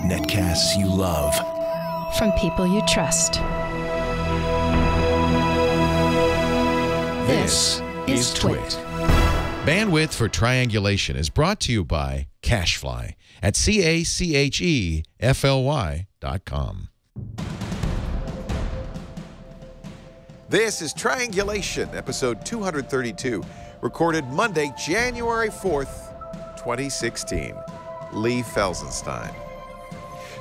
Netcasts you love. From people you trust. This is Twit. Bandwidth for Triangulation is brought to you by Cashfly at CACHEFLY.com. This is Triangulation, episode 232, recorded Monday, January 4th, 2016. Lee Felsenstein.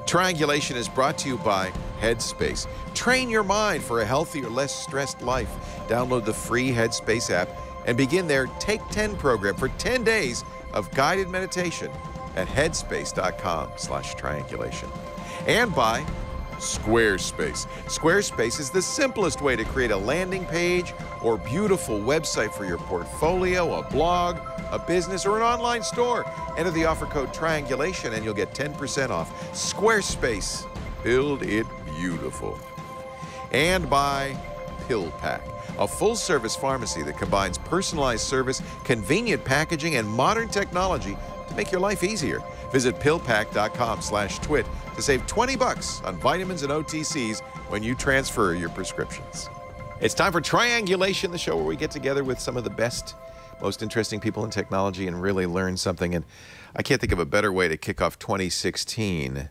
Triangulation is brought to you by Headspace. Train your mind for a healthier, less stressed life. Download the free Headspace app and begin their Take 10 program for 10 days of guided meditation at headspace.com/triangulation. And by Squarespace. Squarespace is the simplest way to create a landing page or beautiful website for your portfolio, a blog, a business, or an online store. Enter the offer code Triangulation and you'll get 10% off. Squarespace. Build it beautiful. And by PillPack, a full-service pharmacy that combines personalized service, convenient packaging, and modern technology to make your life easier. Visit pillpack.com/twit to save $20 on vitamins and OTCs when you transfer your prescriptions. It's time for Triangulation, the show where we get together with some of the best, most interesting people in technology and really learn something. And I can't think of a better way to kick off 2016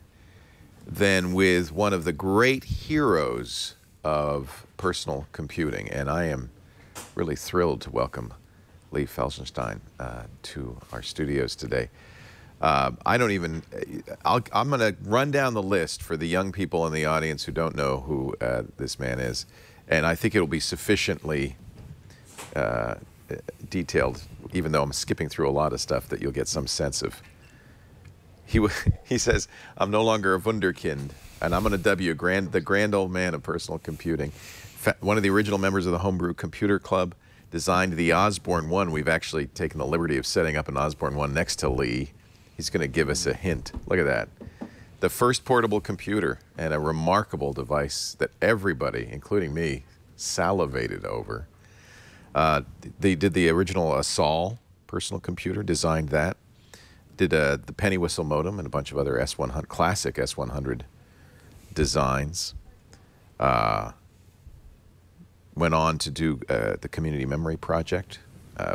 than with one of the great heroes of personal computing. And I am really thrilled to welcome Lee Felsenstein to our studios today. I'm going to run down the list for the young people in the audience who don't know who this man is. And I think it'll be sufficiently detailed, even though I'm skipping through a lot of stuff, that you'll get some sense of. He says, I'm no longer a wunderkind, and I'm going to dub you the grand old man of personal computing. One of the original members of the Homebrew Computer Club, designed the Osborne 1. We've actually taken the liberty of setting up an Osborne 1 next to Lee. He's going to give us a hint. Look at that. The first portable computer, and a remarkable device that everybody, including me, salivated over. They did the original Sol personal computer, designed that. Did the penny whistle modem and a bunch of other S100, classic S100 designs. Went on to do the Community Memory Project,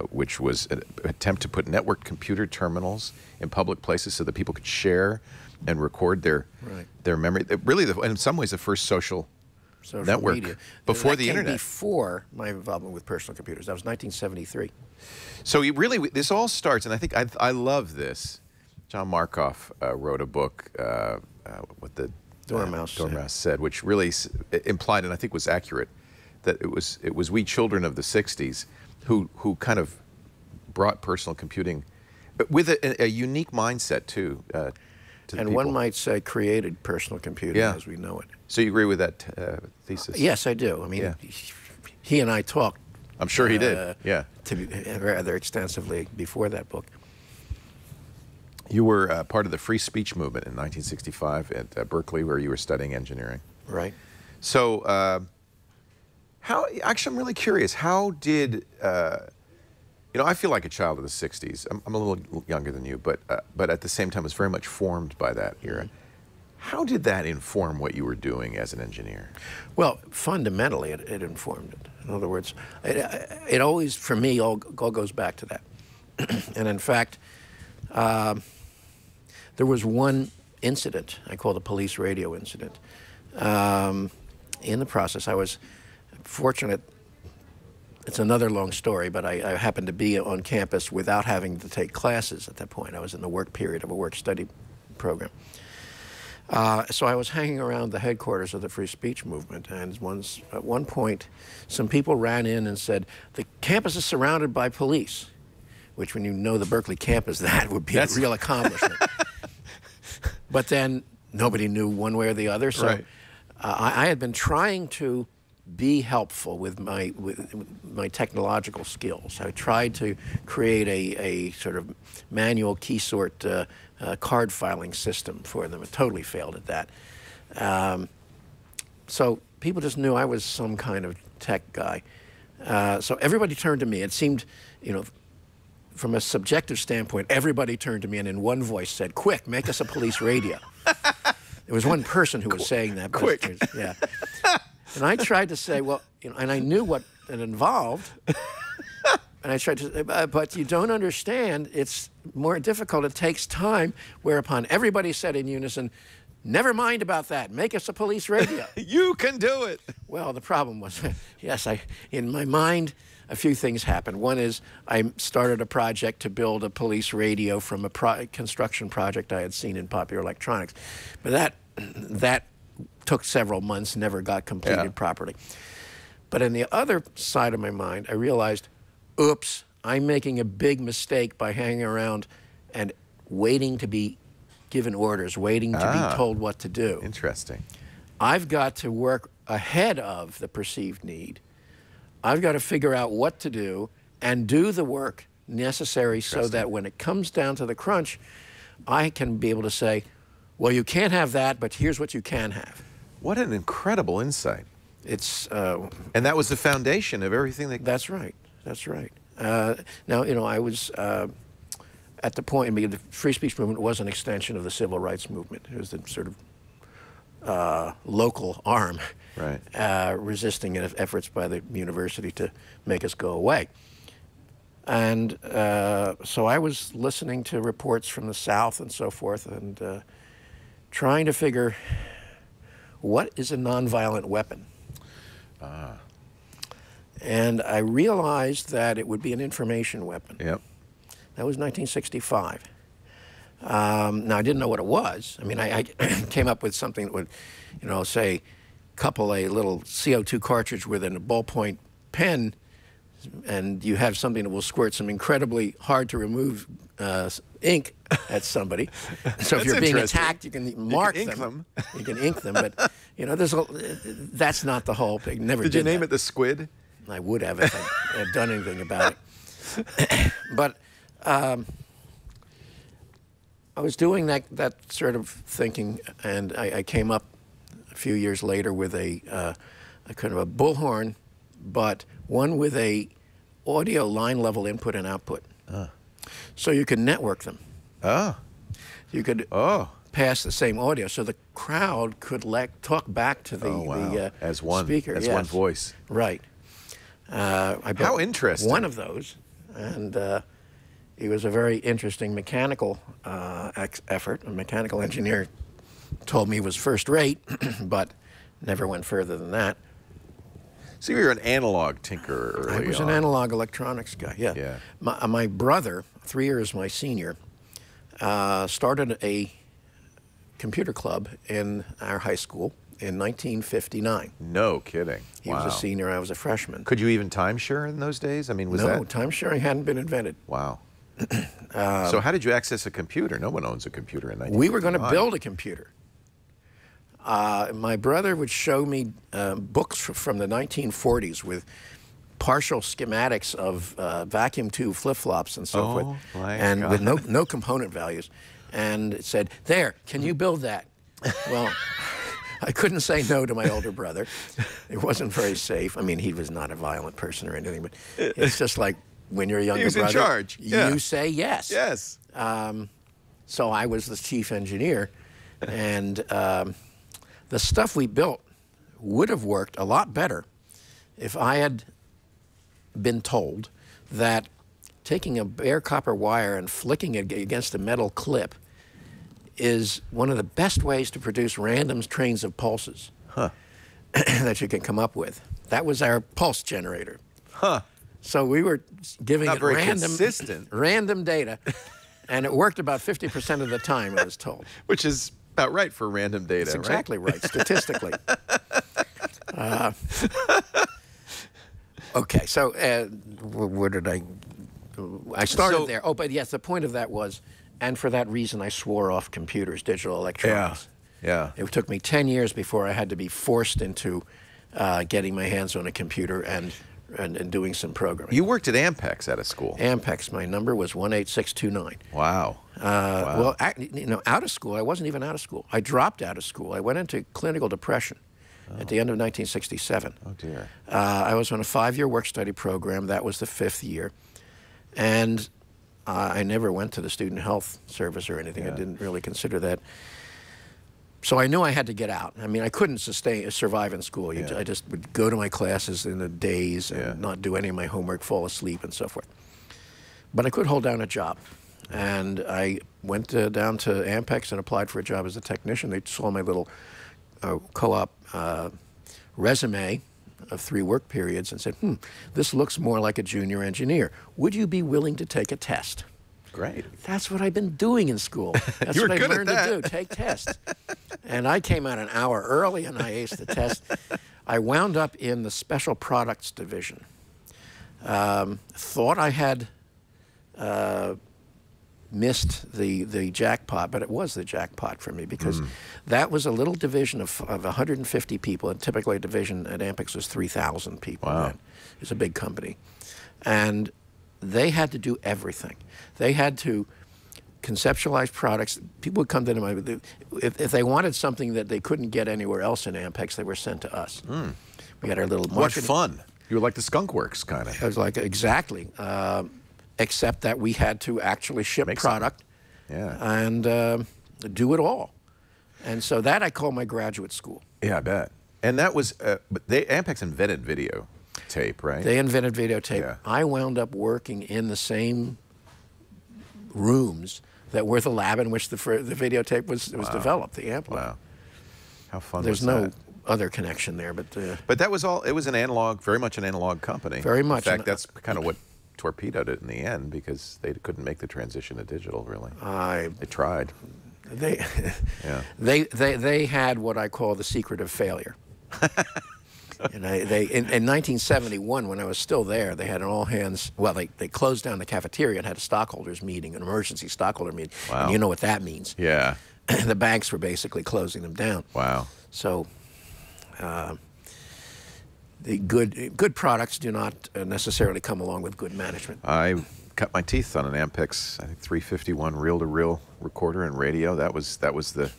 which was an attempt to put networked computer terminals in public places so that people could share and record their memory. Really, in some ways, the first social network media. Before the internet. Before my involvement with personal computers. That was 1973. So this all starts, and I think I love this. John Markoff wrote a book, what the Dormouse said, which really implied, and I think was accurate, that it was we children of the 60s who kind of brought personal computing with a unique mindset too. And one might say created personal computing as we know it. So you agree with that thesis? Yes, I do. I mean, he and I talked. I'm sure he did. Rather extensively before that book. You were part of the free speech movement in 1965 at Berkeley, where you were studying engineering. Right. So, actually, I'm really curious. How did I feel like a child of the 60s. I'm a little younger than you, but at the same time, was very much formed by that era. How did that inform what you were doing as an engineer? Well, fundamentally, it informed it. In other words, it always, for me, all goes back to that. And in fact, there was one incident, I call it a police radio incident. In the process, I was fortunate. It's another long story, but I happened to be on campus without having to take classes at that point. I was in the work period of a work-study program. So I was hanging around the headquarters of the free speech movement, and at one point, some people ran in and said, the campus is surrounded by police, which when you know the Berkeley campus, that would be a real accomplishment. But then nobody knew one way or the other, so I had been trying to be helpful with my technological skills. I tried to create a sort of manual key sort card filing system for them. It totally failed at that. So people just knew I was some kind of tech guy. So everybody turned to me. It seemed, from a subjective standpoint, everybody turned to me and in one voice said, "Quick, make us a police radio." There was one person who was saying that. Quick. Yeah. And I tried to say, well, and I knew what it involved. And I tried to say, but you don't understand. It's more difficult. It takes time. Whereupon everybody said in unison, "Never mind about that. Make us a police radio." You can do it. Well, the problem was, yes, in my mind, a few things happened. One is I started a project to build a police radio from a construction project I had seen in Popular Electronics. But that took several months, never got completed properly. But on the other side of my mind, I realized, oops, I'm making a big mistake by hanging around and waiting to be given orders, waiting to be told what to do. Interesting. I've got to work ahead of the perceived need. I've got to figure out what to do and do the work necessary so that when it comes down to the crunch, I can be able to say, well, you can't have that, but here's what you can have. What an incredible insight. It's and that was the foundation of everything that... That's right. That's right. Now, you know, I was at the point, I mean, the free speech movement was an extension of the civil rights movement. It was the sort of local arm resisting efforts by the university to make us go away. And so I was listening to reports from the South and so forth and trying to figure what is a nonviolent weapon. And I realized that it would be an information weapon. Yep. That was 1965. Now, I didn't know what it was. I mean, I came up with something that would, you know, say, couple a little CO2 cartridge with a ballpoint pen, and you have something that will squirt some incredibly hard-to-remove ink at somebody. So if you're being attacked, you can mark them. You can ink them, but, you know, that's not the whole thing. Never did. Did you name it the Squid? I would have if I had done anything about it. But I was doing that sort of thinking, and I came up a few years later with a kind of a bullhorn, but one with a audio line level input and output. So you could network them. You could pass the same audio, so the crowd could talk back to the as one speaker. As one voice. Right. I built How interesting. one of those, and it was a very interesting mechanical effort. A mechanical engineer told me it was first rate, but never went further than that. So you were an analog tinker early on. I was an analog electronics guy, yeah. My brother, 3 years my senior, started a computer club in our high school in 1959. No kidding. He was a senior, I was a freshman. Could you even timeshare in those days? I mean, was that... No, timesharing hadn't been invented. Wow. So how did you access a computer? No one owns a computer in 1959. We were going to build a computer. My brother would show me books from the 1940s with partial schematics of vacuum tube flip-flops and so forth, and with no component values. And it said, "There, can you build that?" Well, I couldn't say no to my older brother. It wasn't very safe. I mean, he was not a violent person or anything, but it's just like when you're a younger brother, in charge. You say yes. Yes. So I was the chief engineer, and the stuff we built would have worked a lot better if I had been told that taking a bare copper wire and flicking it against a metal clip is one of the best ways to produce random trains of pulses that you can come up with. That was our pulse generator. So we were giving it random data, and it worked about 50% of the time, I was told. Which is about right for random data, That's exactly right, statistically. Okay, so where did I started there. Oh, but yes, the point of that was, and for that reason, I swore off computers, digital electronics. Yeah. It took me 10 years before I had to be forced into getting my hands on a computer and doing some programming. You worked at Ampex out of school. Ampex, my number was 18629. Wow. Well, you know, out of school, I wasn't even out of school. I dropped out of school. I went into clinical depression at the end of 1967. Oh, dear. I was on a 5-year work-study program. That was the 5th year. And I never went to the student health service or anything. I didn't really consider that. So I knew I had to get out. I mean, I couldn't survive in school. I just would go to my classes in the days and not do any of my homework, fall asleep, and so forth. But I could hold down a job. And I went down to Ampex and applied for a job as a technician. They saw my little co-op resume of 3 work periods and said, this looks more like a junior engineer. Would you be willing to take a test? Great. That's what I've been doing in school. That's You were what I good at learned that. to do, take tests. And I came out an hour early and I aced the test. I wound up in the special products division. Thought I had missed the jackpot, but it was the jackpot for me because that was a little division of 150 people, and typically a division at Ampex was 3,000 people. Wow. It was a big company. And they had to do everything. They had to conceptualize products. People would come to them, if they wanted something that they couldn't get anywhere else in Ampex, they were sent to us. We had our little What marketing. fun. You were like the Skunk Works kind of. It was like, exactly. Except that we had to actually ship product and do it all. And so that I call my graduate school. Yeah, I bet. And that was, but Ampex invented videotape, right? They invented videotape. Yeah. I wound up working in the same rooms that were the lab in which the videotape was developed, the amplifier. Wow. How fun There's was no that? other connection there, but But that was all, it was an analog, very much an analog company. Very much. In fact, that's kind of what torpedoed it in the end because they couldn't make the transition to digital, really. They tried. They had what I call the secret of failure. And in 1971, when I was still there, they had an all-hands, well, they closed down the cafeteria and had a stockholders meeting, an emergency stockholder meeting. Wow. And you know what that means. Yeah. The banks were basically closing them down. Wow. So the good products do not necessarily come along with good management. I cut my teeth on an Ampex, I think 351 reel-to-reel recorder and radio. That was the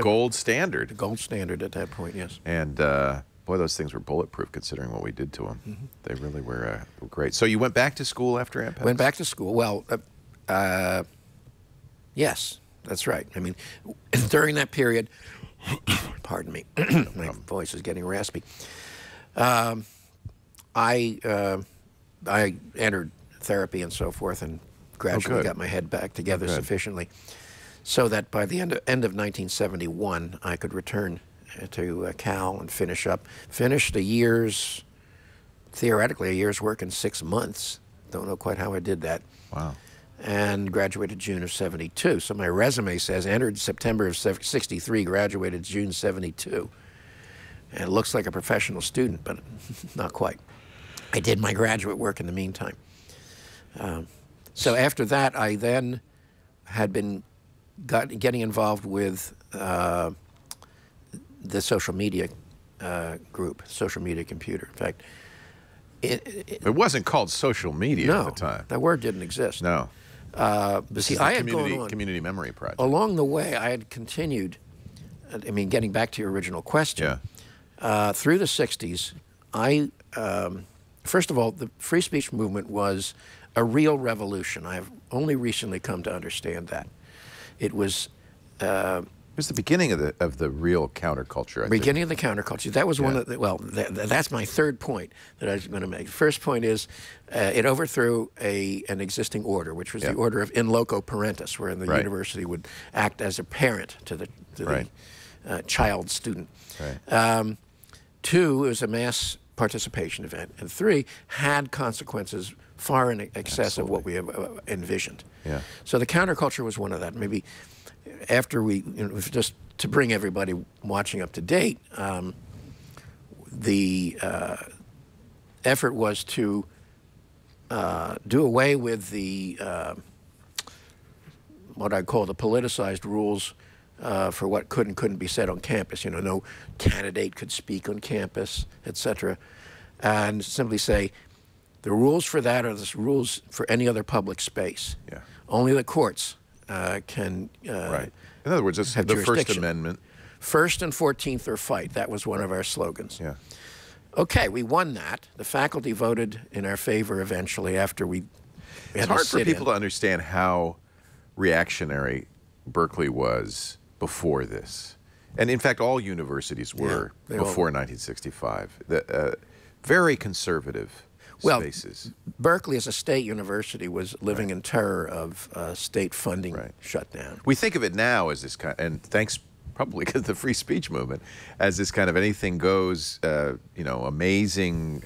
gold standard. The gold standard at that point, yes. And boy, those things were bulletproof considering what we did to them. They really were great. So you went back to school after Ampex? Went back to school. Well, yes, that's right. I mean, during that period, pardon me, my voice is getting raspy. I entered therapy and so forth, and gradually got my head back together sufficiently, so that by the end of 1971, I could return to Cal and finish theoretically a year's work in 6 months. Don't know quite how I did that. Wow. And graduated June of '72. So my resume says entered September of '63, graduated June '72. And it looks like a professional student, but not quite. I did my graduate work in the meantime. So after that, I then had been getting involved with the social media group, social media computer. In fact, it wasn't called social media at the time. That word didn't exist. No. But see, I had gone on. Community memory project. Along the way, I had continued, I mean, getting back to your original question, through the 60s, first of all, the free speech movement was a real revolution. I have only recently come to understand that. It was... it was the beginning of the real counterculture, I think. Beginning of the counterculture. That was one of the, well, that's my third point that I was going to make. The first point is it overthrew an existing order, which was the order of in loco parentis, where the university would act as a parent to the child student. Right. 2, it was a mass participation event. And 3, had consequences far in excess of what we have envisioned. Yeah. So the counterculture was one of that. Maybe after we, just to bring everybody watching up to date, the effort was to do away with the what I call the politicized rules for what could and couldn't be said on campus. You know, no candidate could speak on campus, etc. And simply say, the rules for that are the rules for any other public space. Yeah. Only the courts can right. In other words, it's have the First jurisdiction. Amendment. First and 14th or fight. That was one of our slogans. Yeah. Okay, we won that. The faculty voted in our favor eventually after we It's hard for people to understand how reactionary Berkeley was before this. And in fact, all universities were before 1965. Very conservative spaces. Berkeley, as a state university, was living in terror of state funding shutdown. We think of it now as this kind, and thanks probably because of the free speech movement, as this kind of anything goes, you know, amazing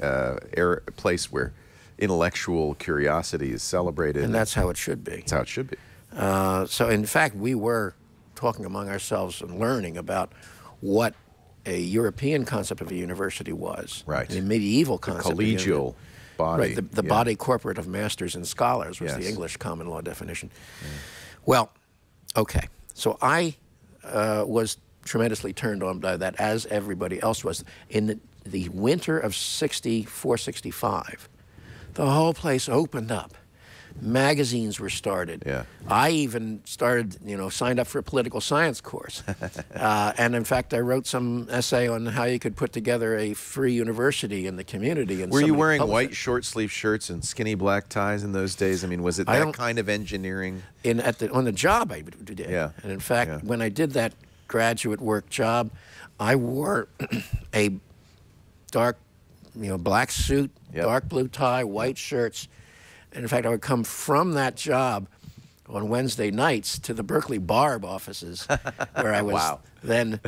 place where intellectual curiosity is celebrated. And that's how it should be. That's how it should be. So, in fact, we were talking among ourselves and learning about what a European concept of a university was. Right. A medieval concept. The collegial body. Right, the body corporate of masters and scholars was the English common law definition. Well, okay. So I was tremendously turned on by that, as everybody else was. In the winter of 64, 65, the whole place opened up. Magazines were started. Yeah. I even started, you know, signed up for a political science course. And in fact, I wrote some essay on how you could put together a free university in the community. And were you wearing white short sleeve shirts and skinny black ties in those days? I mean, was it that kind of engineering? On the job I did. Yeah. And in fact, when I did that graduate work job, I wore a dark, you know, black suit, dark blue tie, white shirts. And in fact, I would come from that job on Wednesday nights to the Berkeley Barb offices, where I was then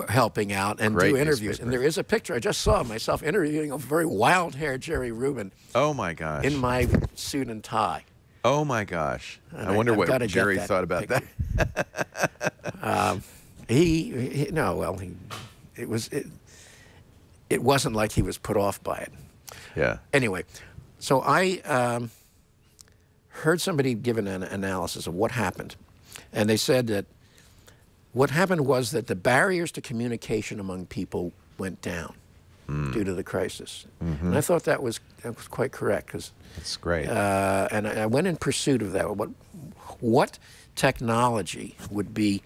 helping out and do interviews. And there is a picture I just saw of myself interviewing a very wild-haired Jerry Rubin. Oh my gosh! In my suit and tie. Oh my gosh! I wonder what Jerry thought about that. It wasn't like he was put off by it. Yeah. Anyway. So I heard somebody give an analysis of what happened. And they said that what happened was that the barriers to communication among people went down due to the crisis. And I thought that was quite correct. That's great. And I went in pursuit of that. What technology would be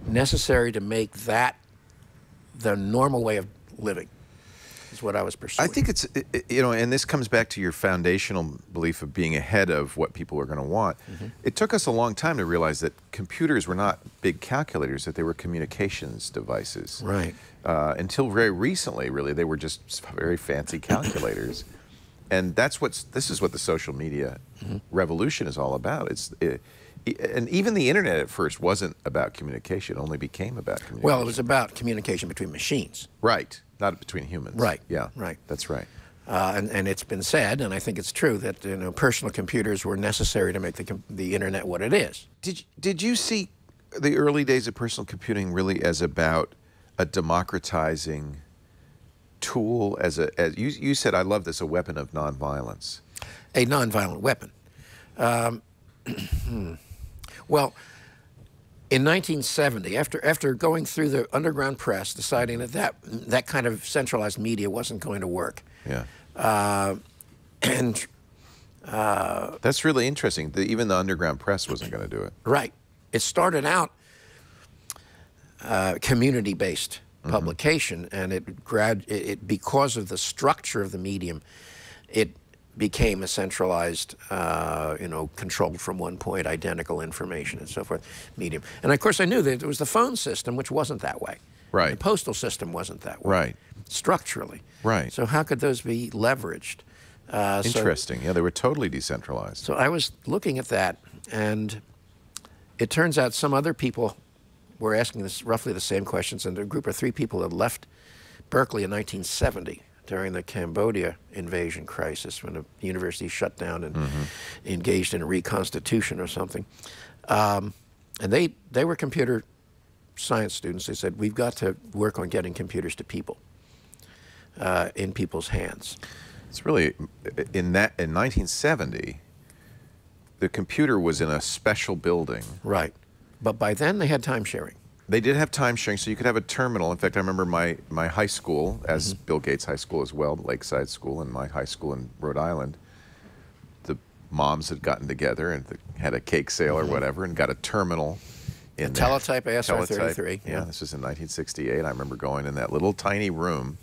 necessary to make that the normal way of living? Is what I was pursuing. I think it's, you know, and this comes back to your foundational belief of being ahead of what people are going to want. It took us a long time to realize that computers were not big calculators, that they were communications devices. Right. Until very recently, really, they were just very fancy calculators. And this is what the social media revolution is all about. And even the internet at first wasn't about communication, it only became about communication. Well, it was about communication between machines. Right. Not between humans. Right. Yeah. Right. That's right. And it's been said, and I think it's true, that, you know, personal computers were necessary to make the internet what it is. Did you see the early days of personal computing really as about a democratizing tool, as you said, I love this, a weapon of nonviolence? A nonviolent weapon. Well, in 1970, after going through the underground press, deciding that kind of centralized media wasn't going to work. Yeah. And that's really interesting. Even the underground press wasn't going to do it. Right. It started out community-based publication, and it because of the structure of the medium, it became a centralized, you know, controlled from one point, identical information and so forth, medium. And of course I knew that it was the phone system, which wasn't that way. Right. The postal system wasn't that way. Right. Structurally. Right. So how could those be leveraged? Interesting. Yeah, they were totally decentralized. So I was looking at that, and it turns out some other people were asking roughly the same questions, and a group of 3 people had left Berkeley in 1970. During the Cambodia invasion crisis, when the university shut down and engaged in a reconstitution or something. And they were computer science students. They said, we've got to work on getting computers to people, in people's hands. It's really, in 1970, the computer was in a special building. Right. But by then they had time sharing. They did have time sharing, so you could have a terminal. In fact, I remember my high school, as Bill Gates High School as well, Lakeside School, and my high school in Rhode Island, the moms had gotten together and had a cake sale or whatever and got a terminal in there. Teletype ASR-33. Yeah, this was in 1968. I remember going in that little tiny room,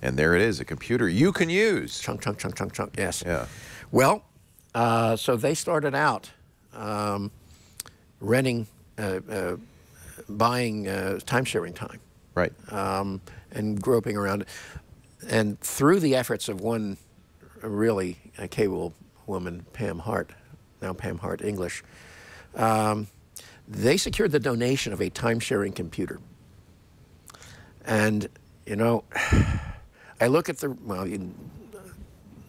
and there it is, a computer you can use. Chunk, chunk, chunk, chunk, chunk, yes. Yeah. Well, So they started out renting, buying time-sharing time. Right. And groping around. And through the efforts of one really capable woman, Pam Hart, now Pam Hart English, they secured the donation of a time-sharing computer. And, you know, I look at the, well,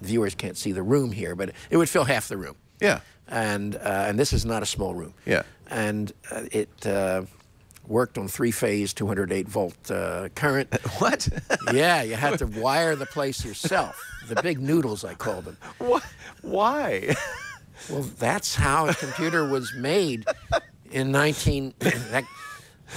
viewers can't see the room here, but it would fill half the room. Yeah. And this is not a small room. Yeah. And it worked on three-phase, 208-volt current. What? Yeah, you had to wire the place yourself. The big noodles, I called them. What? Why? Well, that's how a computer was made in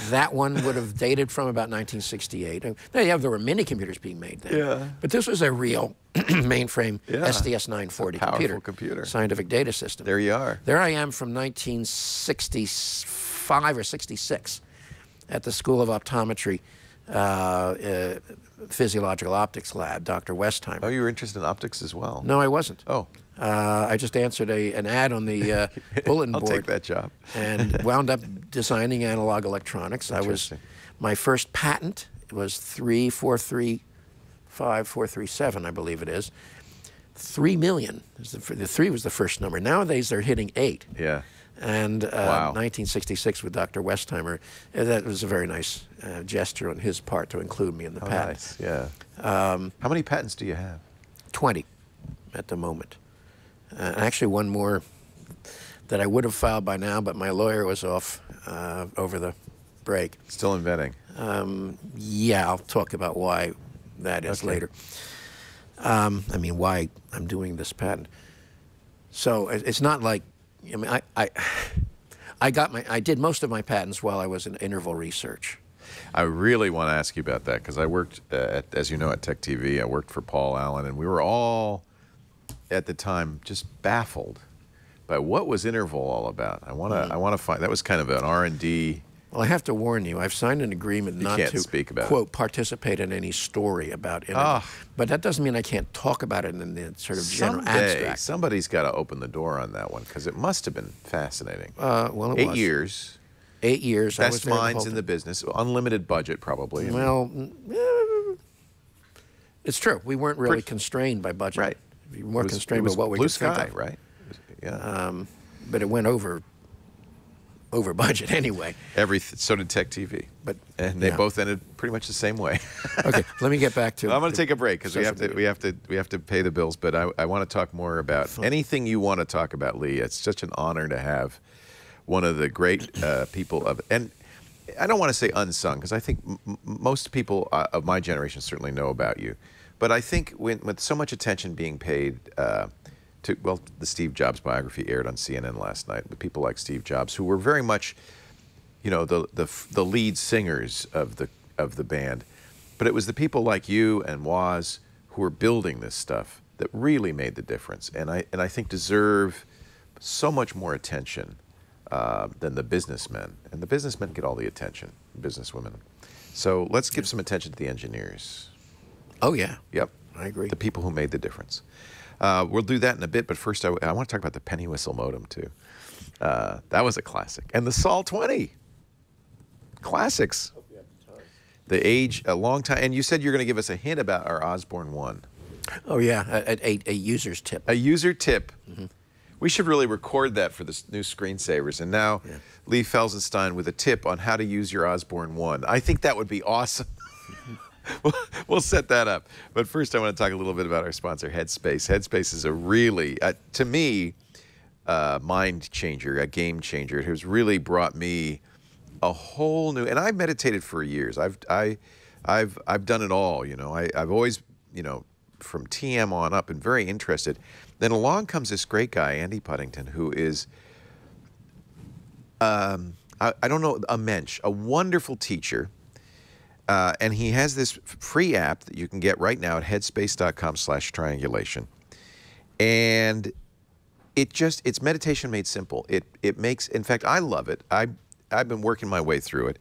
that one would have dated from about 1968. Yeah, there were many computers being made then. Yeah. But this was a real mainframe Yeah. SDS 940 Powerful computer. Scientific data system. There you are. There I am from 1965 or 66 at the School of Optometry Physiological Optics Lab, Dr. Westheimer. Oh, you were interested in optics as well? No, I wasn't. Oh. I just answered an ad on the bulletin board. I'll take that job. And wound up designing analog electronics. My first patent was 3435437, I believe it is. 3 million. The 3 was the first number. Nowadays they're hitting 8. Yeah. And Wow. 1966 with Dr. Westheimer, that was a very nice gesture on his part to include me in the patent. Nice. Yeah. How many patents do you have? 20 at the moment. Actually, one more that I would have filed by now, but my lawyer was off over the break. Still inventing. Yeah, I'll talk about why that is later. I mean, why I'm doing this patent. So it's not like, I mean, I did most of my patents while I was in interval research. I really want to ask you about that because I worked, as you know, at Tech TV. I worked for Paul Allen, and we were all, at the time, just baffled by what was interval all about. I want to find, that was kind of an R&D. Well, I have to warn you, I've signed an agreement not to, speak about quote, participate in any story about interval. But that doesn't mean I can't talk about it in the sort of general abstract. Somebody's got to open the door on that one because it must have been fascinating. Well, it 8 was. years. 8 years. I was Best there minds in the business. Unlimited budget, probably. Well, it's true. We weren't really constrained by budget. Right. We were more constrained by what we blue could think sky, of. right? Yeah. But it went over budget anyway. So did Tech TV. And they yeah. both ended pretty much the same way. Okay, let me get back to. I'm going to take a break because we have to pay the bills. But I want to talk more about anything you want to talk about, Lee. It's such an honor to have one of the great people of, and I don't want to say unsung because I think most people of my generation certainly know about you. But I think with so much attention being paid well, the Steve Jobs biography aired on CNN last night with people like Steve Jobs, who were very much, you know, the lead singers of the band. But it was the people like you and Woz who were building this stuff that really made the difference, and I think deserve so much more attention than the businessmen. And the businessmen get all the attention, businesswomen. So let's give some attention to the engineers. Oh yeah. Yep. I agree. The people who made the difference. We'll do that in a bit, but first I want to talk about the penny whistle modem, too. That was a classic. And the Sol 20. Classics. The age, a long time. And you said you're going to give us a hint about our Osborne 1. Oh, yeah, a user's tip. A user tip. Mm-hmm. We should really record that for the new screensavers. And now, Lee Felsenstein with a tip on how to use your Osborne 1. I think that would be awesome. We'll set that up. But first, I want to talk a little bit about our sponsor, Headspace. Headspace is a really, to me, mind changer, a game changer. It has really brought me a whole new. And I've meditated for years. I've done it all. You know, I've always, you know, from TM on up, been very interested. Then along comes this great guy, Andy Puddington, who is, I don't know, a mensch, a wonderful teacher. And he has this free app that you can get right now at headspace.com/triangulation. And it's meditation made simple. It makes, in fact, I love it. I've been working my way through it.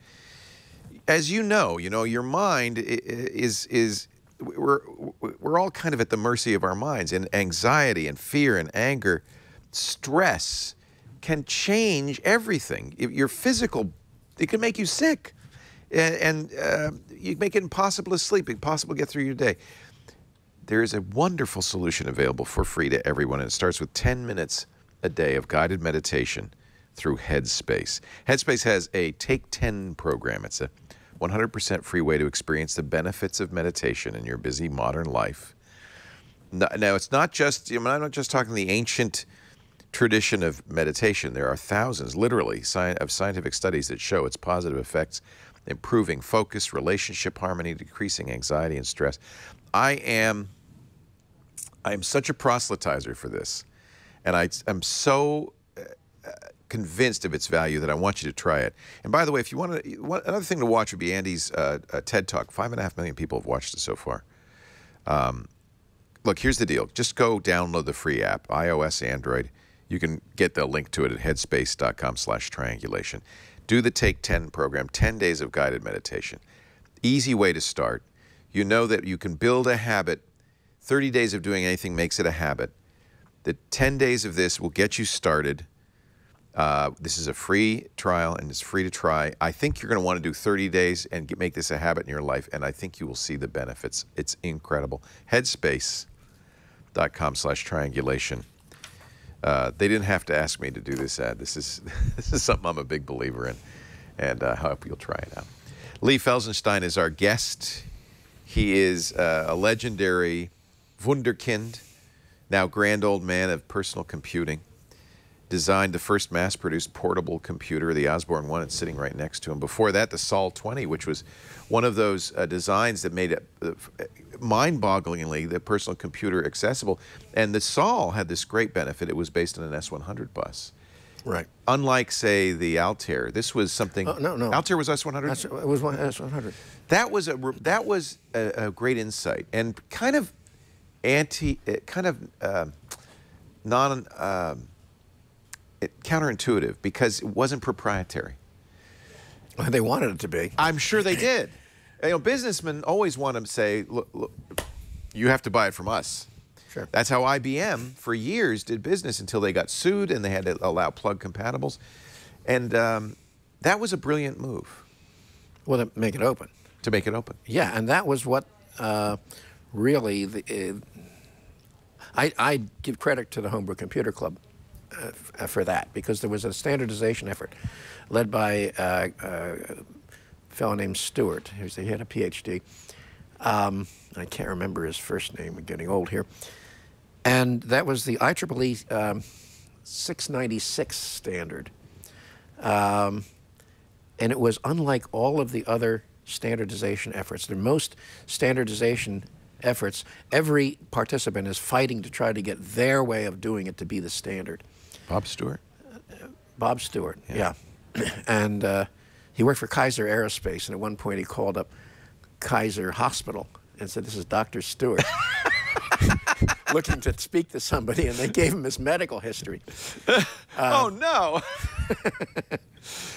As you know, your mind is we're all kind of at the mercy of our minds, and anxiety and fear and anger. stress can change everything. Your physical, it can make you sick. And you make it impossible to sleep, impossible to get through your day. There is a wonderful solution available for free to everyone, and it starts with 10 minutes a day of guided meditation through Headspace. Headspace has a Take 10 program. It's a 100% free way to experience the benefits of meditation in your busy modern life. Now, it's not just, I'm not just talking the ancient tradition of meditation. There are thousands, literally, of scientific studies that show its positive effects, improving focus, relationship harmony, decreasing anxiety and stress. I am such a proselytizer for this, and I'm so convinced of its value that I want you to try it. And by the way, if you want to, another thing to watch would be Andy's TED Talk. 5.5 million people have watched it so far. Look, here's the deal. Just go download the free app, iOS, Android. You can get the link to it at headspace.com/triangulation. Do the Take 10 program, 10 days of guided meditation. Easy way to start. You know that you can build a habit. 30 days of doing anything makes it a habit. The 10 days of this will get you started. This is a free trial, and it's free to try. I think you're going to want to do 30 days and make this a habit in your life, and I think you will see the benefits. It's incredible. Headspace.com/triangulation. They didn't have to ask me to do this ad. This is something I'm a big believer in, and I hope you'll try it out. Lee Felsenstein is our guest. He is a legendary wunderkind, now grand old man of personal computing. Designed the first mass-produced portable computer, the Osborne 1. It's sitting right next to him. Before that, the Sol 20, which was one of those designs that made it mind-bogglingly the personal computer accessible. And the Sol had this great benefit. It was based on an S100 bus. Right. Unlike, say, the Altair. This was something... no. Not S100? It was S100. That was a great insight, and kind of counterintuitive, because it wasn't proprietary. Well, they wanted it to be. I'm sure they did. You know, businessmen always want to say, look, you have to buy it from us. Sure. That's how IBM, for years, did business until they got sued and they had to allow plug compatibles. And that was a brilliant move. Well, to make it open. To make it open. Yeah, and that was what really... I give credit to the Homebrew Computer Club for that, because there was a standardization effort led by a fellow named Stewart. He had a PhD. I can't remember his first name. I'm getting old here. And that was the IEEE 696 standard. And it was unlike all of the other standardization efforts. The most standardization efforts, every participant is fighting to try to get their way of doing it to be the standard. Bob Stewart? Bob Stewart, yeah. And he worked for Kaiser Aerospace, and at one point he called up Kaiser Hospital and said, "This is Dr. Stewart," looking to speak to somebody, and they gave him his medical history. Oh, no.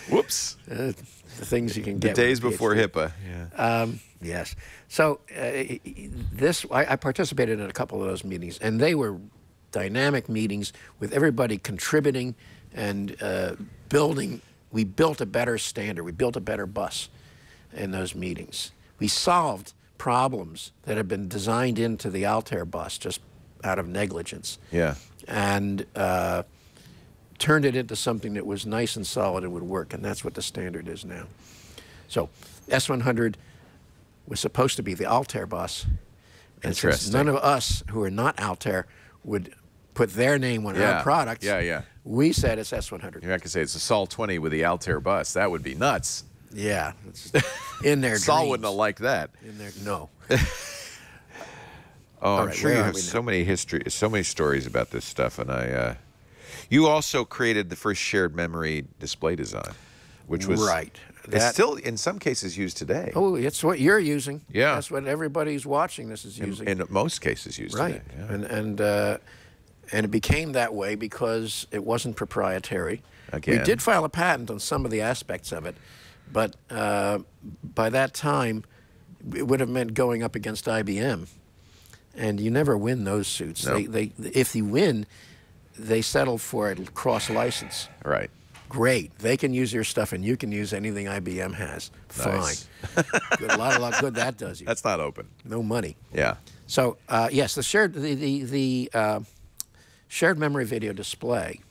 Whoops. The things you can get. The days before HIPAA. Yeah. Yes. So I participated in a couple of those meetings, and they were dynamic meetings with everybody contributing and building. We built a better standard. We built a better bus in those meetings. We solved problems that had been designed into the Altair bus just out of negligence. Yeah. And turned it into something that was nice and solid and would work, and that's what the standard is now. So S100 was supposed to be the Altair bus, and since none of us who are not Altair would put their name on our products, we said it's S100. You're not going to say it's a Sol 20 with the Altair bus. That would be nuts. Yeah. It's in their Sol wouldn't have liked that. In their, no. I'm sure you have so many stories about this stuff, and you also created the first shared memory display design, which was it's still in some cases used today. Oh, it's what you're using. Yeah, that's what everybody's watching this is using. In most cases used today. Yeah. And it became that way because it wasn't proprietary. Again. We did file a patent on some of the aspects of it, but by that time, it would have meant going up against IBM. And you never win those suits. No. If you win, they settled for a cross-license. Right. Great. They can use your stuff, and you can use anything IBM has. Nice. Fine. Good, a lot of good that does you. That's not open. No money. Yeah. So yes, the shared memory video display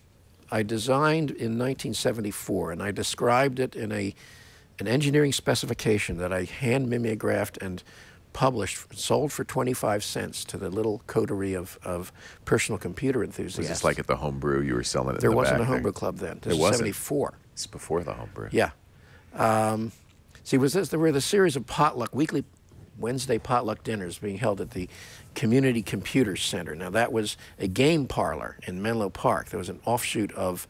I designed in 1974, and I described it in an engineering specification that I hand mimeographed and published, sold for 25 cents to the little coterie of personal computer enthusiasts. Was this like at the homebrew you were selling it? There in the wasn't back a homebrew there? club then. This There was wasn't? 74. It's before the homebrew. Yeah. See, there were the series of weekly Wednesday potluck dinners being held at the Community Computer Center. Now, that was a game parlor in Menlo Park. There was an offshoot of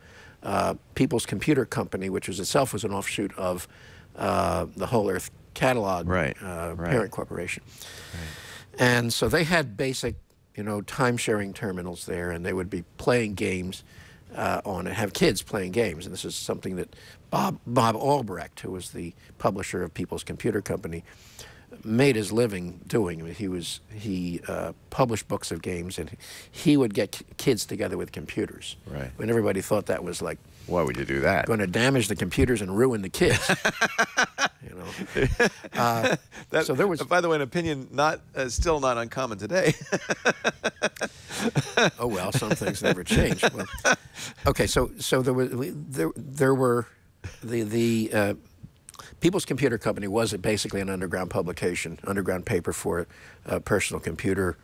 People's Computer Company, which was itself was an offshoot of the Whole Earth Catalog parent corporation. Right. And so they had basic, time-sharing terminals there, and they would be playing games on it, have kids playing games. And this is something that Bob Albrecht, who was the publisher of People's Computer Company, made his living doing. I mean, he published books of games, and he would get kids together with computers. Right. When everybody thought that was like, why would you do that? Going to damage the computers and ruin the kids. So there was. By the way, an opinion still not uncommon today. Oh well, some things never change. Well, okay, so there were the People's Computer Company was basically an underground publication, underground paper for personal computer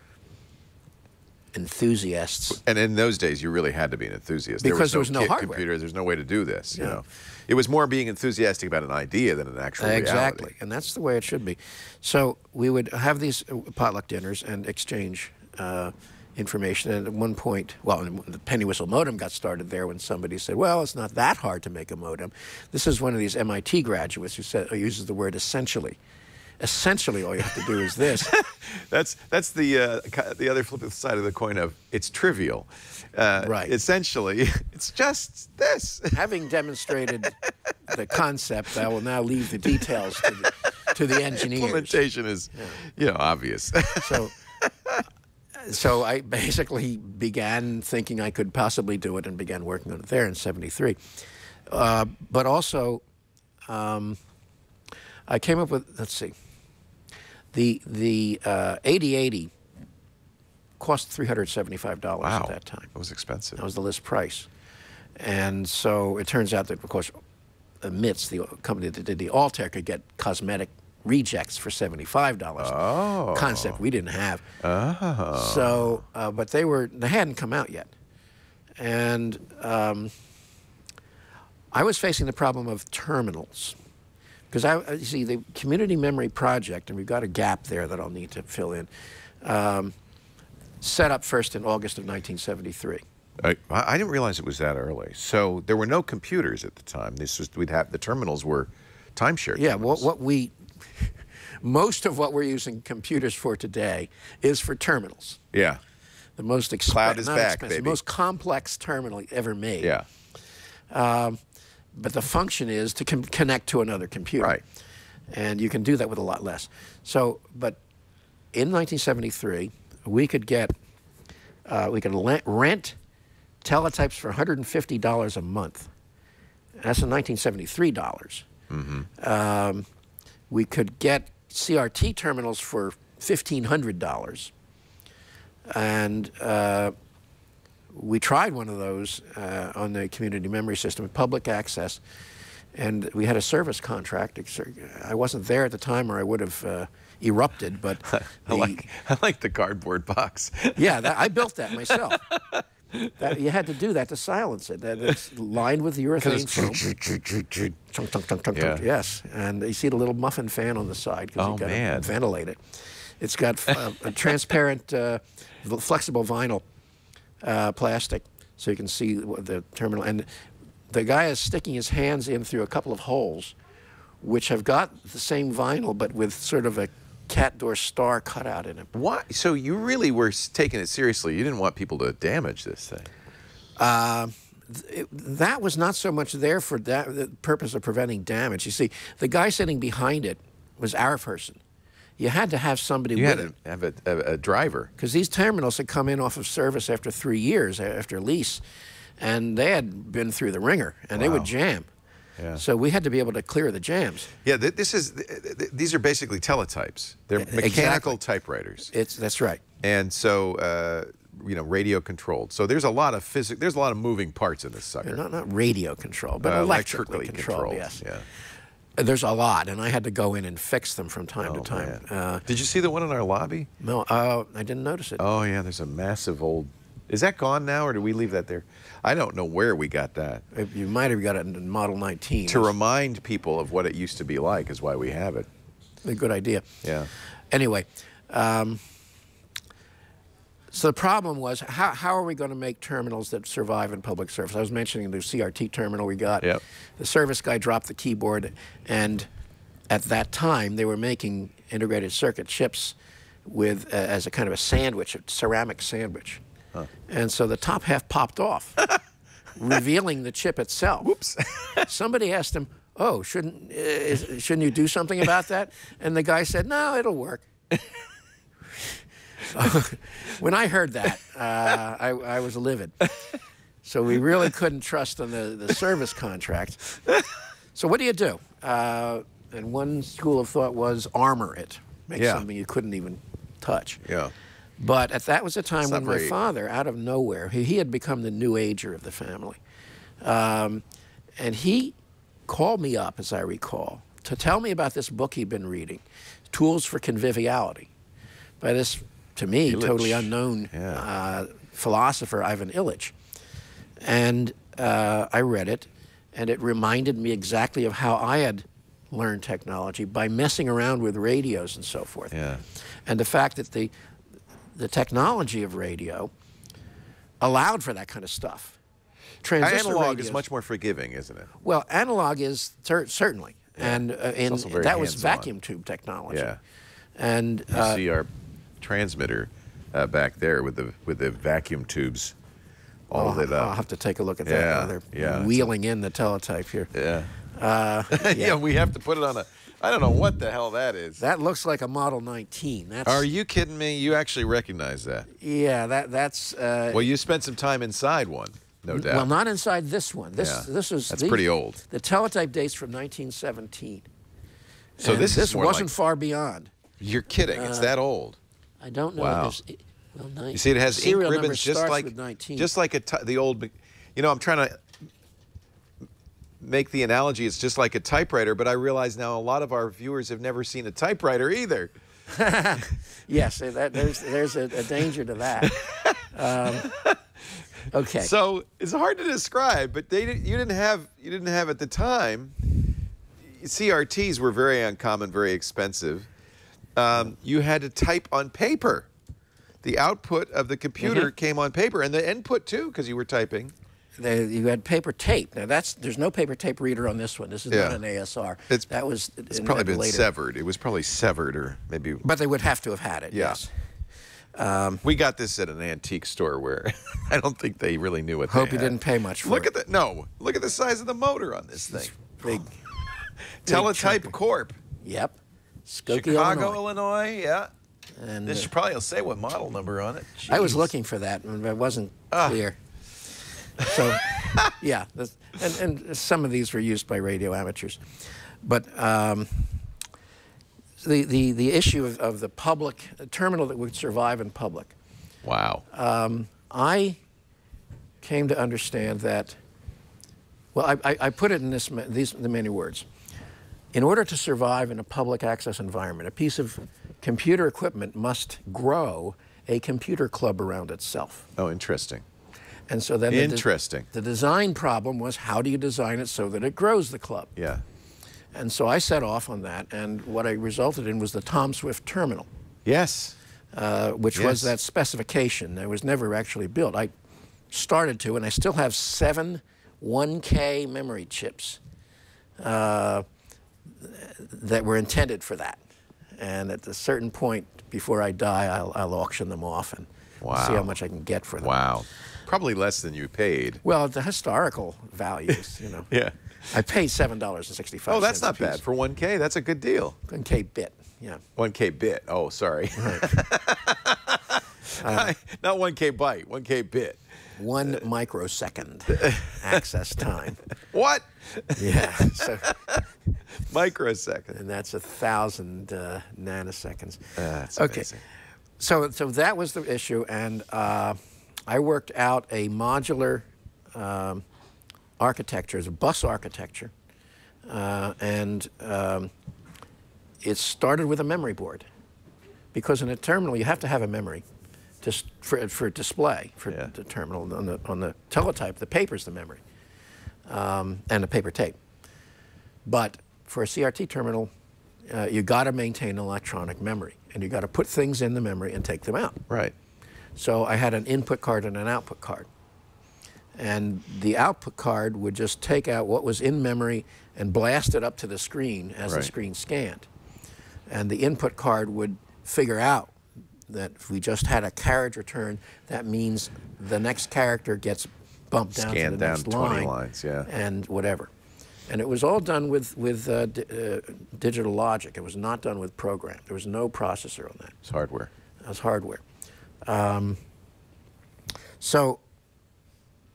enthusiasts. And in those days, you really had to be an enthusiast. Because there was no hardware. Computer, there's no way to do this. You know, it was more being enthusiastic about an idea than an actual reality. Exactly, and that's the way it should be. So we would have these potluck dinners and exchange information. And at one point, well, the penny whistle modem got started there when somebody said, "Well, it's not that hard to make a modem." This is one of these MIT graduates who uses the word essentially. Essentially, all you have to do is this. That's the other flip side of the coin of it's trivial. Right. Essentially, it's just this. Having demonstrated the concept, I will now leave the details to the engineers. Implementation is, obvious. So I basically began thinking I could possibly do it and began working on it there in '73. But also, I came up with, let's see, the 8080 cost $375 at that time. That was expensive. That was the list price. And so it turns out that, of course, MITS, the company that did the Altair, could get cosmetic rejects for $75. Oh. Concept we didn't have. Oh. So, but they hadn't come out yet. And I was facing the problem of terminals. Because you see, the community memory project, and we've got a gap there that I'll need to fill in, set up first in August of 1973. I didn't realize it was that early. So there were no computers at the time. The terminals were timeshare. Yeah, terminals. Most of what we're using computers for today is for terminals. Yeah. The most Cloud is back, baby. The most complex terminal ever made. Yeah. But the function is to connect to another computer. Right. And you can do that with a lot less. So, but in 1973, we could rent teletypes for $150 a month. That's in 1973 dollars. Mm-hmm. We could get CRT terminals for $1,500. And we tried one of those on the community memory system, public access, and we had a service contract. I wasn't there at the time, or I would have erupted. But I like the cardboard box. Yeah, I built that myself. You had to do that to silence it. It's lined with urethane foam. Chunk, chunk, chunk, chunk, Yeah. chunk. Yes, and you see the little muffin fan on the side because Oh, you got man. to ventilate it. It's got a transparent, flexible vinyl plastic, so you can see the terminal. And the guy is sticking his hands in through a couple of holes, which have got the same vinyl, but with sort of a cat door star cut out in it. Why? So you really were taking it seriously. You didn't want people to damage this thing. That was not so much there for the purpose of preventing damage. You see, the guy sitting behind it was our person. you had to have somebody You with had it. to have a driver. Because these terminals had come in off of service after 3 years, after lease, and they had been through the ringer, and they would jam. Yeah. So we had to be able to clear the jams. Yeah, these are basically teletypes. They're mechanical typewriters. That's right. And so, you know, radio controlled. So there's a lot of there's a lot of moving parts in this sucker. Not radio controlled, but electrically controlled. Yes. Yeah. There's a lot, and I had to go in and fix them from time to time. Did you see the one in our lobby? No, I didn't notice it. Oh yeah, there's a massive old. Is that gone now, or do we leave that there? I don't know where we got that. You might have got it in Model 19. To remind people of what it used to be like is why we have it. A good idea. Yeah. Anyway, so the problem was, how are we going to make terminals that survive in public service? I was mentioning the CRT terminal we got. Yep. The service guy dropped the keyboard, and at that time they were making integrated circuit chips with as a kind of a sandwich, a ceramic sandwich. Huh. And so the top half popped off, revealing the chip itself. Whoops. Somebody asked him, "Oh, shouldn't you do something about that?" And the guy said, "No, it'll work." When I heard that, I was livid. So we really couldn't trust on the service contract. So what do you do? And one school of thought was armor it, make something you couldn't even touch. Yeah. But that was a time when my father, out of nowhere, he had become the new ager of the family. And he called me up, as I recall, to tell me about this book he'd been reading, Tools for Conviviality, by this, to me, totally unknown philosopher, Ivan Illich. And I read it, and it reminded me exactly of how I had learned technology by messing around with radios and so forth. Yeah. And the fact that the technology of radio allowed for that kind of stuff. Transistor Analog radios, is much more forgiving, isn't it? well, analog is certainly, and that was vacuum tube technology. Yeah. And you see our transmitter back there with the vacuum tubes all lit up. I'll have to take a look at that. They're wheeling in the teletype here. Yeah. Yeah, we have to put it on a. I don't know what the hell that is. That looks like a Model 19. Are you kidding me? You actually recognize that? Yeah, that's. Well, you spent some time inside one, no doubt. Well, not inside this one. This is that's pretty old. The teletype dates from 1917. So and this more wasn't like, far beyond. You're kidding? It's that old. I don't know. Wow. Well, you see, it has ink ribbons just like the old. You know, I'm trying to make the analogy. It's just like a typewriter, but I realize now a lot of our viewers have never seen a typewriter either. Yes, there's a danger to that. Okay. So it's hard to describe, but you didn't have at the time. CRTs were very uncommon, very expensive. You had to type on paper. The output of the computer came on paper, and the input too, because you were typing. You had paper tape. Now there's no paper tape reader on this one. This is not an ASR. It's probably been severed. It was probably severed, or maybe. But they would have to have had it. Yeah. Yes. We got this at an antique store where I don't think they really knew what. Hope you didn't pay much for it. Look at the size of the motor on this thing. Big. Teletype Corp. Yep. Chicago, Illinois. Yeah. And this should probably say what model number on it. Jeez. I was looking for that, and it wasn't clear. So, yeah, and some of these were used by radio amateurs, but the issue of the public terminal that would survive in public. Wow. I came to understand that. Well, I put it in the many words. In order to survive in a public access environment, a piece of computer equipment must grow a computer club around itself. Oh, interesting. And so then the design problem was, how do you design it so that it grows the club? Yeah. And so I set off on that, and what I resulted in was the Tom Swift terminal. Yes. Which was that specification. It was never actually built. I started to, and I still have 7 1K memory chips that were intended for that. And at a certain point before I die, I'll auction them off and see how much I can get for them. Wow. Probably less than you paid. Well, the historical values, Yeah. I paid $7.65. Oh, that's not bad. For 1K, that's a good deal. 1K bit. Yeah. 1K bit. Oh, sorry. Right. Not 1K byte, 1K bit. 1 microsecond access time. What? Yeah. So, Microsecond. and that's 1,000 nanoseconds. That's okay. amazing. So that was the issue, and I worked out a modular architecture, as a bus architecture, and it started with a memory board, because in a terminal you have to have a memory, just for display for the terminal. On the teletype, the paper's the memory, and the paper tape. But for a CRT terminal, you got to maintain electronic memory, and you got to put things in the memory and take them out. Right. So I had an input card and an output card. And the output card would just take out what was in memory and blast it up to the screen as the screen scanned. And the input card would figure out that if we just had a carriage return, that means the next character gets bumped down to the next line. 20 lines, yeah. And whatever. And it was all done with digital logic. It was not done with program. There was no processor on that. It's hardware. It was hardware. So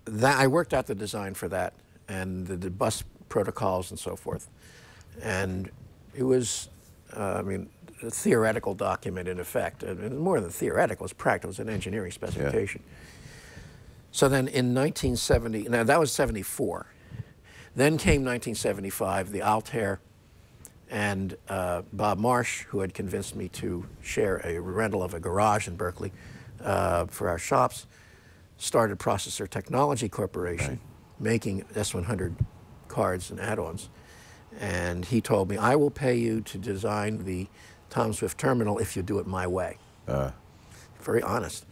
that, I worked out the design for that and the bus protocols and so forth. And it was, I mean, a theoretical document in effect. And more than theoretical, it was practical. It was an engineering specification. Yeah. So then in 1970, now that was 74. Then came 1975, the Altair and Bob Marsh, who had convinced me to share a rental of a garage in Berkeley for our shops, started Processor Technology Corporation, making S100 cards and add-ons. And he told me, I will pay you to design the Tom Swift terminal if you do it my way. Very honest.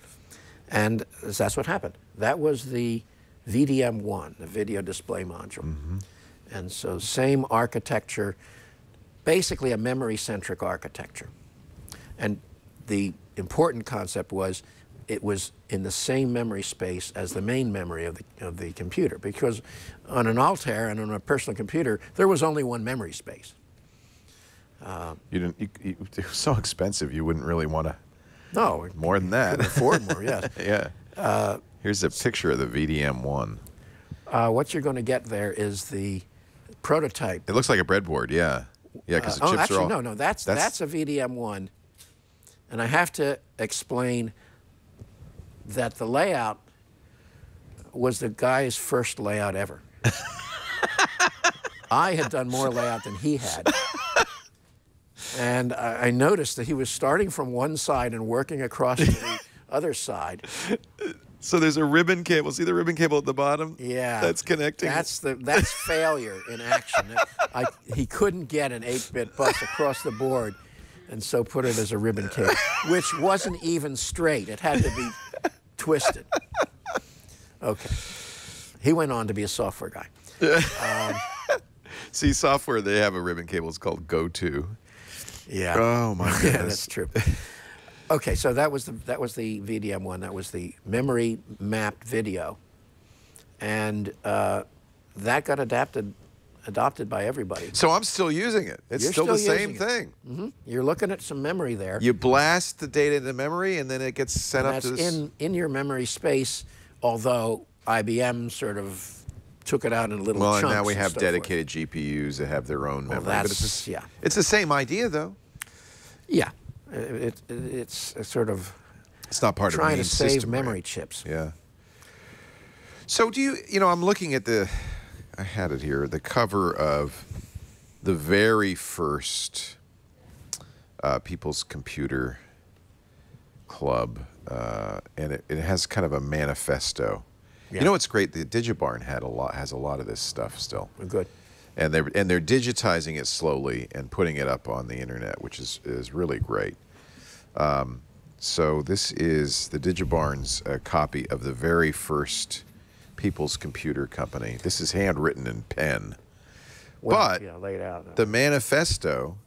And that's what happened. That was the VDM1, the video display module. And so same architecture, basically a memory-centric architecture. And the important concept was it was in the same memory space as the main memory of the computer, because on an Altair and on a personal computer, there was only one memory space. It was so expensive, you wouldn't really want to. No. More than that. Could afford more, yes. Yeah. Here's a picture of the VDM1. What you're going to get there is the prototype. It looks like a breadboard, yeah. Yeah, because the chips actually, are all... no, that's a VDM1. And I have to explain that the layout was the guy's first layout ever. I had done more layout than he had. And I noticed that he was starting from one side and working across to the other side. So there's a ribbon cable. See the ribbon cable at the bottom? Yeah. That's connecting. That's failure in action. He couldn't get an 8-bit bus across the board, and so put it as a ribbon cable, which wasn't even straight. It had to be twisted. Okay. He went on to be a software guy. See, software, they have a ribbon cable. It's called GoTo. Yeah. Oh, my goodness. Yeah, that's true. Okay, so that was the VDM1. That was the memory mapped video, and that got adopted by everybody. So I'm still using it. It's still the same thing. You're looking at some memory there. You blast the data into memory, and then it gets sent up to this. in your memory space, although IBM sort of took it out in little chunks. Well, and now we have so dedicated GPUs that have their own memory. Well, but it's the same idea, though. Yeah. It's sort of it's not part trying of to save memory chips. Yeah. So do you know, I'm looking at I had it here, the cover of the very first People's Computer Club, and it has kind of a manifesto. Yeah. You know what's great? The Digibarn has a lot of this stuff still. Good. And they're digitizing it slowly and putting it up on the internet, which is really great. So this is the Digibarn's copy of the very first People's Computer Company. This is handwritten in pen. Well, but yeah, laid out. The manifesto: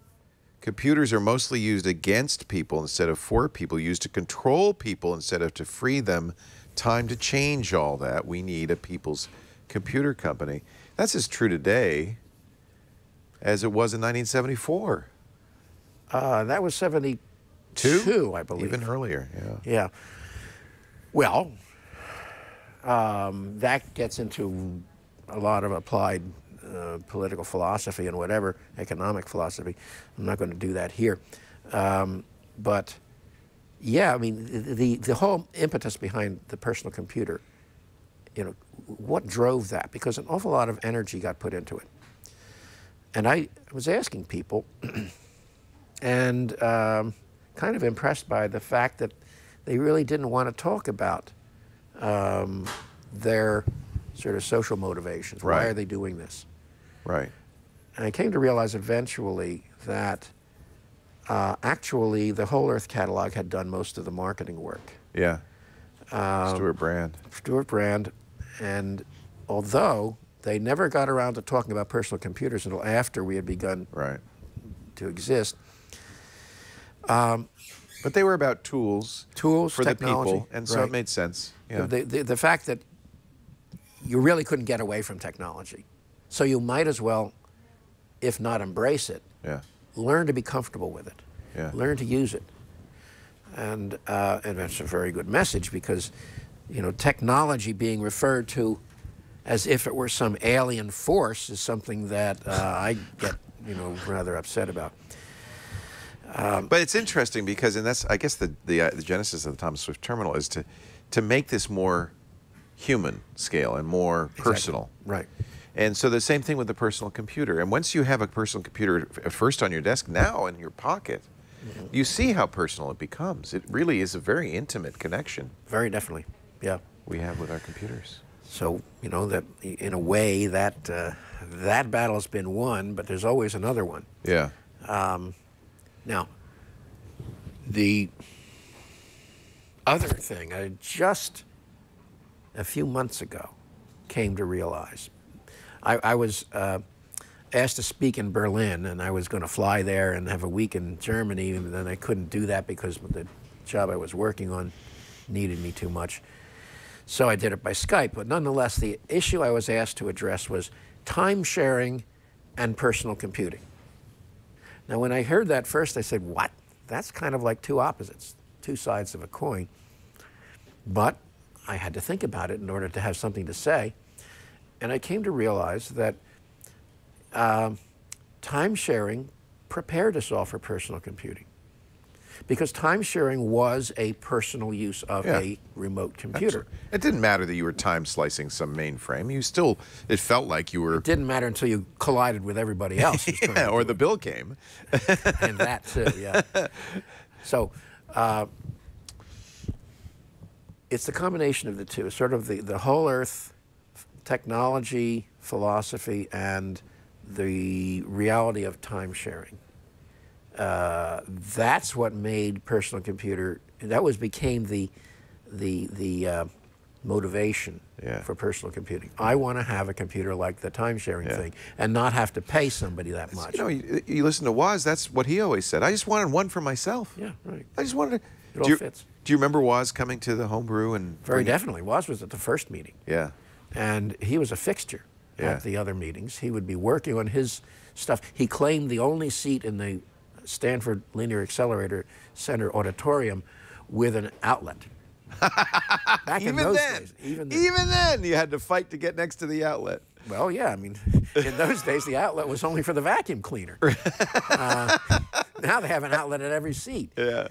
computers are mostly used against people instead of for people, used to control people instead of to free them. Time to change all that. We need a People's Computer Company. That's as true today as it was in 1974. That was 72, I believe. Even earlier, yeah. Yeah. Well, that gets into a lot of applied political philosophy and whatever, economic philosophy. I'm not going to do that here. But yeah, I mean, the whole impetus behind the personal computer, you know, what drove that? Because an awful lot of energy got put into it. And I was asking people and kind of impressed by the fact that they really didn't want to talk about their sort of social motivations. Right. Why are they doing this? Right. And I came to realize eventually that actually the Whole Earth catalog had done most of the marketing work. Yeah. Stuart Brand. Stuart Brand, and although they never got around to talking about personal computers until after we had begun Right. to exist. But they were about tools for technology, the people, and so right. it made sense. Yeah. The fact that you really couldn't get away from technology, so you might as well, if not embrace it, Yeah. learn to be comfortable with it, Yeah. learn to use it, and that's a very good message because, you know, technology being referred to as if it were some alien force is something that I get, you know, rather upset about. But it's interesting because, and that's, I guess, the genesis of the Thomas Swift Terminal is to make this more human scale and more personal. Right. And so the same thing with the personal computer. And once you have a personal computer at first on your desk, now in your pocket, you see how personal it becomes. It really is a very intimate connection. Very definitely, yeah. We have with our computers. So, you know, that in a way that that battle's been won, but there's always another one. Yeah. Now, the other thing I just a few months ago came to realize, I was asked to speak in Berlin, and I was going to fly there and have a week in Germany, and then I couldn't do that because the job I was working on needed me too much. So I did it by Skype, but nonetheless, the issue I was asked to address was time sharing and personal computing. Now, when I heard that first, I said, what? That's kind of like two opposites, two sides of a coin. But I had to think about it in order to have something to say. And I came to realize that time sharing prepared us all for personal computing. Because time sharing was a personal use of a remote computer. Absolutely. It didn't matter that you were time slicing some mainframe. You still, it felt like you were... It didn't matter until you collided with everybody else. Yeah, or the bill came. And that too, yeah. So it's the combination of the two, sort of the whole earth technology, philosophy, and the reality of time sharing. That's what made personal computer, became the motivation for personal computing. I want to have a computer like the time sharing thing and not have to pay somebody that much. You know, you listen to Woz, that's what he always said. I just wanted one for myself. Yeah, right. I just wanted to... It all fits. Do you remember Woz coming to the homebrew? And Very definitely. Woz was at the first meeting. Yeah. And he was a fixture at the other meetings. He would be working on his stuff. He claimed the only seat in the Stanford Linear Accelerator Center auditorium with an outlet. Back in those days. Even then, you had to fight to get next to the outlet. Well, yeah, I mean, in those days, the outlet was only for the vacuum cleaner. Now they have an outlet at every seat. Yeah.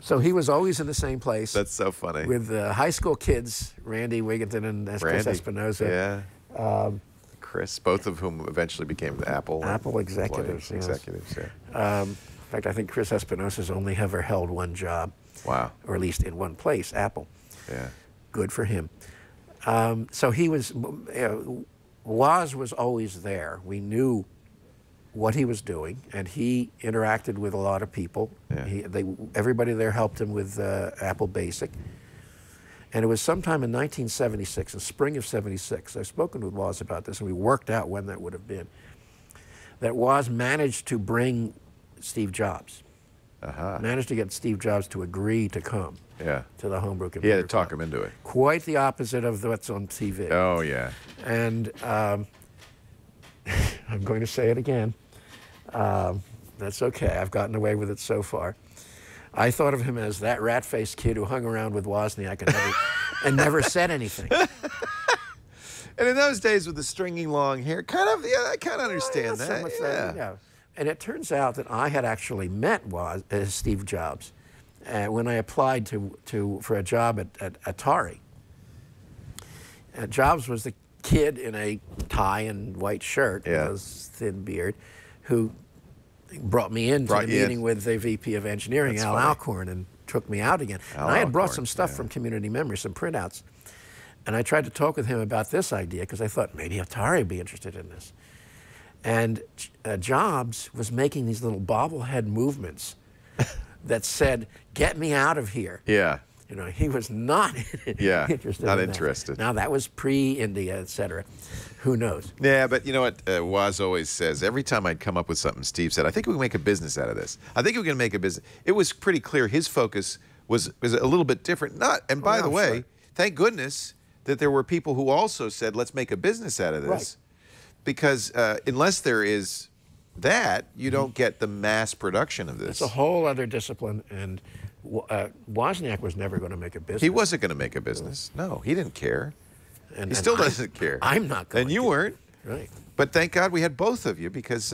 So he was always in the same place. That's so funny. With high school kids, Randy Wigginton and Chris Espinosa. Yeah. Chris, both of whom eventually became the Apple executives. Yes. Executives, yeah. In fact, I think Chris Espinosa's only ever held one job. Wow. Or at least in one place, Apple. Yeah. Good for him. So he was, Woz was always there. We knew what he was doing, and he interacted with a lot of people. Yeah. Everybody there helped him with Apple Basic. And it was sometime in 1976, in spring of '76, I've spoken with Woz about this, and we worked out when that would have been, that Woz managed to bring Steve Jobs. Managed to get Steve Jobs to agree to come to the Homebrew Computer He had to talk Club. him into it. Quite the opposite of what's on TV. Oh, yeah. And I'm going to say it again. That's okay. I've gotten away with it so far. I thought of him as that rat-faced kid who hung around with Wozniak and never said anything. And in those days with the stringy long hair, kind of, yeah, I kind of understand that. So much that, you know. And it turns out that I had actually met Steve Jobs when I applied for a job at Atari. Jobs was the kid in a tie and white shirt with a thin beard who brought me in to the meeting with the VP of Engineering, Al Alcorn, and took me out again. And I had brought some stuff from Community Memory, some printouts. And I tried to talk with him about this idea because I thought maybe Atari would be interested in this. And Jobs was making these little bobblehead movements that said, "Get me out of here." Yeah. You know, he was not interested not in interested. That. Now, that was pre-India, et cetera. Who knows? Yeah, but you know what Woz always says? Every time I'd come up with something, Steve said, I think we can make a business out of this. I think we're going to make a business. It was pretty clear his focus was a little bit different. And by the way, thank goodness that there were people who also said, let's make a business out of this. Right. Because unless there is that, you don't get the mass production of this. It's a whole other discipline, and Wozniak was never going to make a business. He wasn't going to make a business. No, he didn't care. He still doesn't care. I'm not going to. And you weren't. Right. But thank God we had both of you because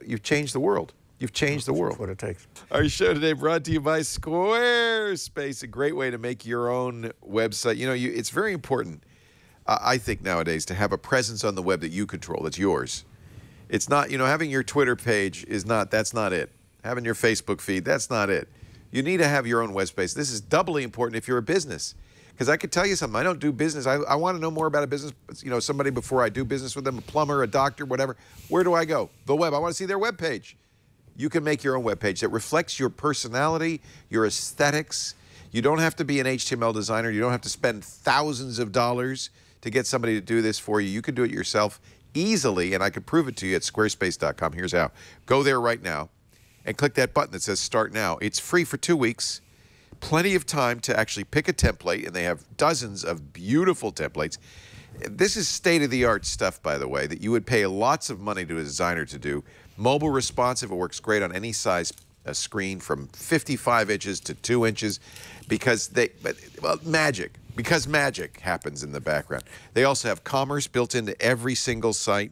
you've changed the world. You've changed the world. That's what it takes. Our show today brought to you by Squarespace, a great way to make your own website. You know, it's very important, I think, nowadays to have a presence on the web that you control, that's yours. It's not, you know, having your Twitter page that's not it. Having your Facebook feed, that's not it. You need to have your own web space. This is doubly important if you're a business. Because I could tell you something, I don't do business. I want to know more about a business, you know, somebody before I do business with them, a plumber, a doctor, whatever. Where do I go? The web. I want to see their web page. You can make your own web page that reflects your personality, your aesthetics. You don't have to be an HTML designer. You don't have to spend thousands of dollars to get somebody to do this for you. You can do it yourself easily, and I can prove it to you at squarespace.com. Here's how. Go there right now and click that button that says Start Now. It's free for 2 weeks. Plenty of time to actually pick a template, and they have dozens of beautiful templates. This is state-of-the-art stuff, by the way, that you would pay lots of money to a designer to do. Mobile responsive, it works great on any size screen from 55 inches to 2 inches because magic happens in the background. They also have commerce built into every single site.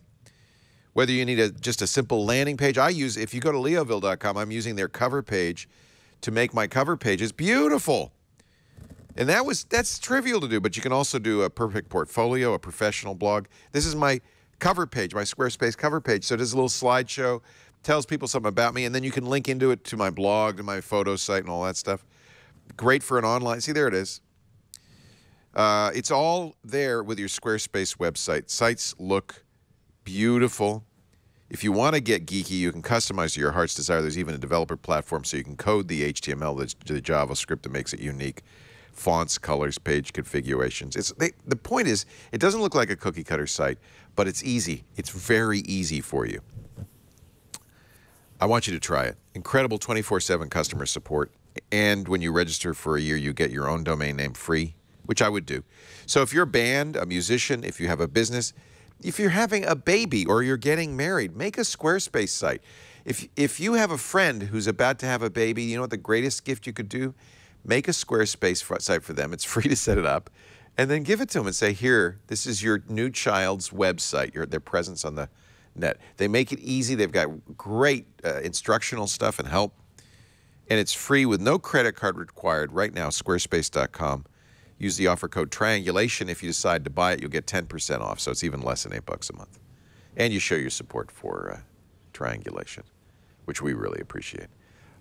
Whether you need just a simple landing page, if you go to leoville.com, I'm using their cover page to make my cover pages beautiful. And that's trivial to do, but you can also do a perfect portfolio, a professional blog. This is my cover page, my Squarespace cover page. So it is a little slideshow, tells people something about me, and then you can link into it to my blog, to my photo site, and all that stuff. Great for an online. See, there it is. It's all there with your Squarespace website. Sites look beautiful. If you want to get geeky, you can customize to your heart's desire. There's even a developer platform so you can code the HTML, the JavaScript that makes it unique. Fonts, colors, page configurations. The point is, it doesn't look like a cookie-cutter site, but it's easy. It's very easy for you. I want you to try it. Incredible 24/7 customer support. And when you register for a year, you get your own domain name free, which I would do. So if you're a band, a musician, if you have a business, if you're having a baby or you're getting married, make a Squarespace site. If you have a friend who's about to have a baby, you know what the greatest gift you could do? Make a Squarespace site for them. It's free to set it up. And then give it to them and say, here, this is your new child's website, their presence on the net. They make it easy. They've got great instructional stuff and help. And it's free with no credit card required right now, squarespace.com. Use the offer code Triangulation. If you decide to buy it, you'll get 10% off, so it's even less than $8 a month. And you show your support for Triangulation, which we really appreciate.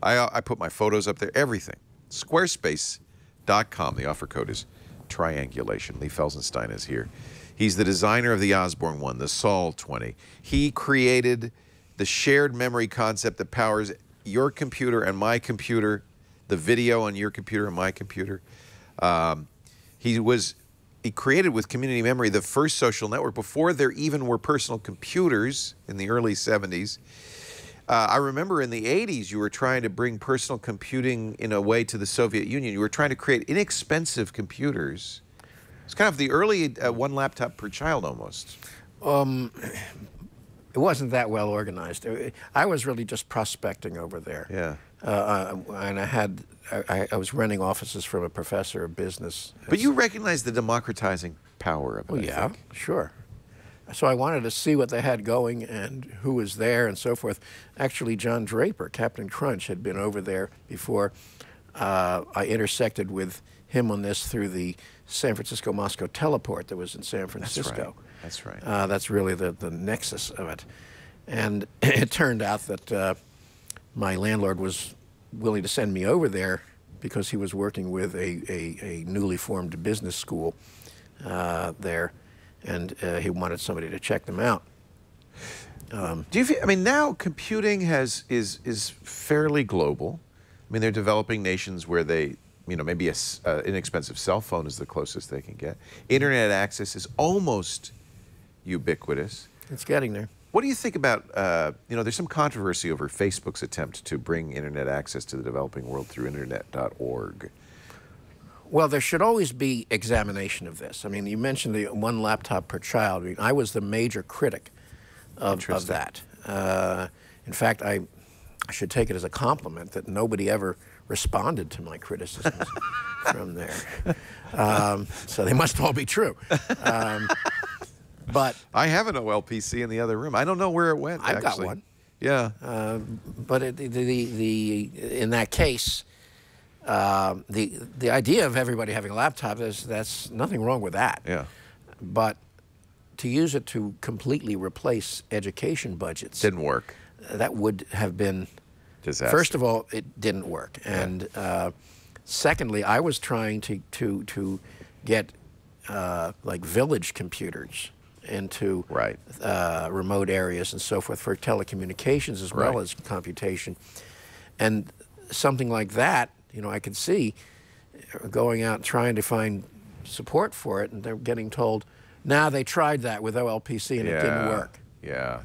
I put my photos up there, everything. Squarespace.com. The offer code is Triangulation. Lee Felsenstein is here. He's the designer of the Osborne One, the Sol 20. He created the shared memory concept that powers your computer and my computer, the video on your computer and my computer. He created with Community Memory the first social network before there even were personal computers in the early 70s. I remember in the 80s you were trying to bring personal computing in a way to the Soviet Union. You were trying to create inexpensive computers. It's kind of the early one laptop per child almost. It wasn't that well organized. I was really just prospecting over there. Yeah. And I was renting offices from a professor of business. But you recognize the democratizing power of it. Oh, yeah, sure. So I wanted to see what they had going and who was there and so forth. Actually, John Draper, Captain Crunch, had been over there before. I intersected with him on this through the San Francisco-Moscow teleport that was in San Francisco. That's right. That's really the nexus of it. And it turned out that my landlord was willing to send me over there because he was working with a newly formed business school there, and he wanted somebody to check them out. Do you feel, I mean, now computing is fairly global. I mean, they're developing nations where they, maybe an inexpensive cell phone is the closest they can get. Internet access is almost ubiquitous. It's getting there. What do you think about, there's some controversy over Facebook's attempt to bring internet access to the developing world through internet.org. Well, there should always be examination of this. I mean, you mentioned the one laptop per child. I mean, I was the major critic of that. In fact, I should take it as a compliment that nobody ever responded to my criticisms from there. So they must all be true. But I have an OLPC in the other room. I don't know where it went. I've actually. got one. Yeah. But in that case, the idea of everybody having a laptop, that's nothing wrong with that. Yeah. But to use it to completely replace education budgets didn't work. That would have been disaster. First of all, it didn't work, and secondly, I was trying to get like village computers into remote areas and so forth for telecommunications as well as computation, and something like that. I could see going out trying to find support for it, and they're getting told, "Nah, they tried that with OLPC and it didn't work." Yeah.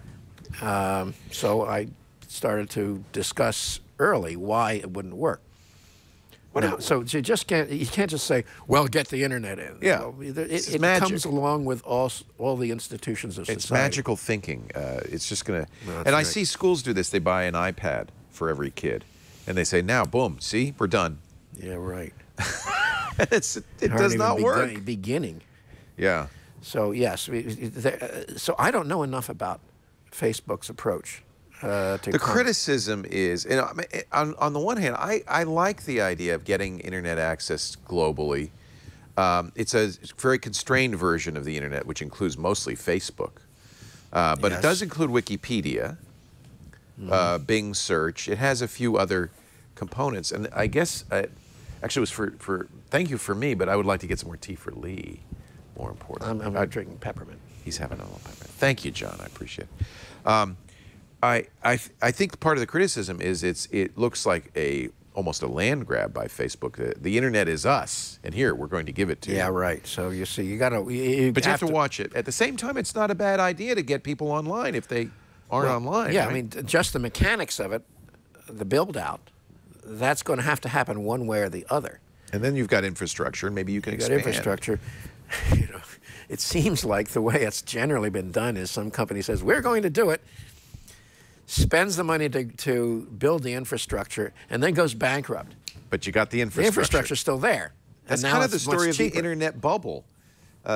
So I started to discuss early why it wouldn't work. So you can't just say, "Well, get the internet in." Yeah, so it comes along with all the institutions of society. It's magical thinking. It's just gonna. And I see schools do this. They buy an iPad for every kid, and they say, "Now, boom, see, we're done." Yeah, right. It does not work. Beginning. Yeah. So yes, so I don't know enough about Facebook's approach. The criticism is, on the one hand, I like the idea of getting internet access globally. It's a very constrained version of the internet, which includes mostly Facebook. But it does include Wikipedia, Bing search. It has a few other components. And I guess, actually it was thank you for me, but I would like to get some more tea for Lee, more important. I'm drinking peppermint. He's having a little peppermint. Thank you, John. I appreciate it. I think part of the criticism is it looks like almost a land grab by Facebook. The internet is us, and here we're going to give it to you. Yeah, right. So you see, you got to. But you have to watch it. At the same time, it's not a bad idea to get people online if they aren't online. Yeah, right? I mean, just the mechanics of it, the build out, that's going to have to happen one way or the other. And then you've got infrastructure, and maybe you can expand. Infrastructure. It seems like the way it's generally been done is some company says, "We're going to do it," spends the money to build the infrastructure, and then goes bankrupt. But you got the infrastructure. The infrastructure's still there. That's kind of the story of the internet bubble.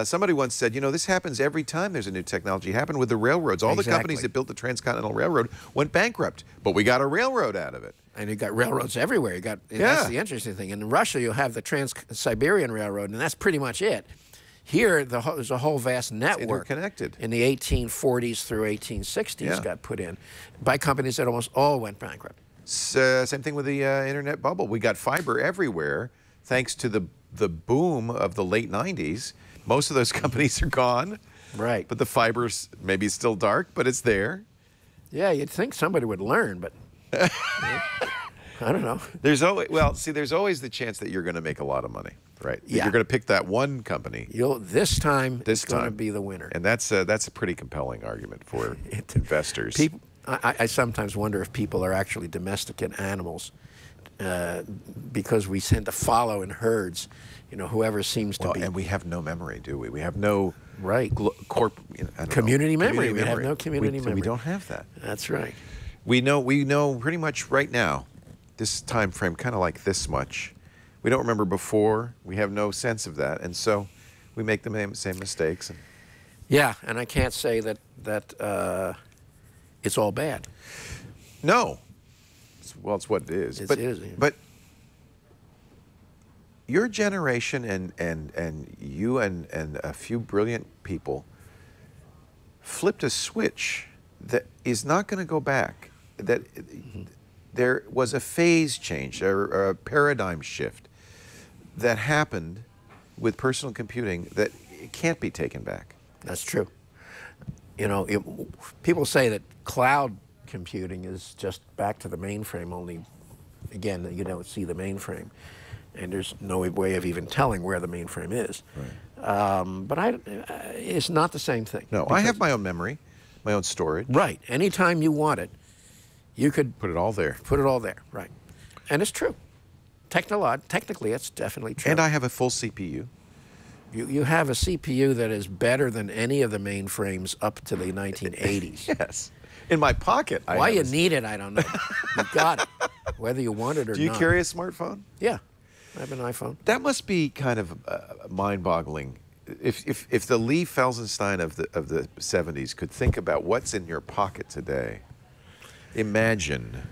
Somebody once said, this happens every time there's a new technology. It happened with the railroads. All the companies that built the Transcontinental Railroad went bankrupt, but we got a railroad out of it. And you got railroads everywhere. That's the interesting thing. In Russia, you'll have the Trans-Siberian Railroad, and that's pretty much it. Here, there's a whole vast network. It's interconnected. In the 1840s through 1860s got put in by companies that almost all went bankrupt. Same thing with the internet bubble. We got fiber everywhere thanks to the boom of the late 90s. Most of those companies are gone. Right. But the fiber's maybe still dark, but it's there. Yeah, you'd think somebody would learn, but I don't know. There's always there's always the chance that you're going to make a lot of money, right? Yeah. You're going to pick that one company. This time it's going to be the winner. And that's a pretty compelling argument for investors. I sometimes wonder if people are actually domesticate animals because we tend to follow in herds, whoever seems to be. And we have no memory, do we? We have no right community memory. We have no community memory. We don't have that. That's right. We know pretty much right now, this time frame, kind of like this much. We don't remember before. We have no sense of that, and so we make the same mistakes. Yeah, and I can't say that it's all bad. No. It's what it is. It is. But your generation and you and a few brilliant people flipped a switch that is not going to go back. That there was a phase change, or a paradigm shift that happened with personal computing that it can't be taken back. That's true. People say that cloud computing is just back to the mainframe, only, again, you don't see the mainframe. And there's no way of even telling where the mainframe is. Right. But it's not the same thing. No, I have my own memory, my own storage. Right. Anytime you want it, you could put it all there. Put it all there, right. And it's true. Technically, it's definitely true. And I have a full CPU. You have a CPU that is better than any of the mainframes up to the 1980s. Yes. In my pocket. Why you need it, I don't know. You've got it, whether you want it or not. Do you carry a smartphone? Yeah, I have an iPhone. That must be kind of mind-boggling. If the Lee Felsenstein of the 70s could think about what's in your pocket today, imagine.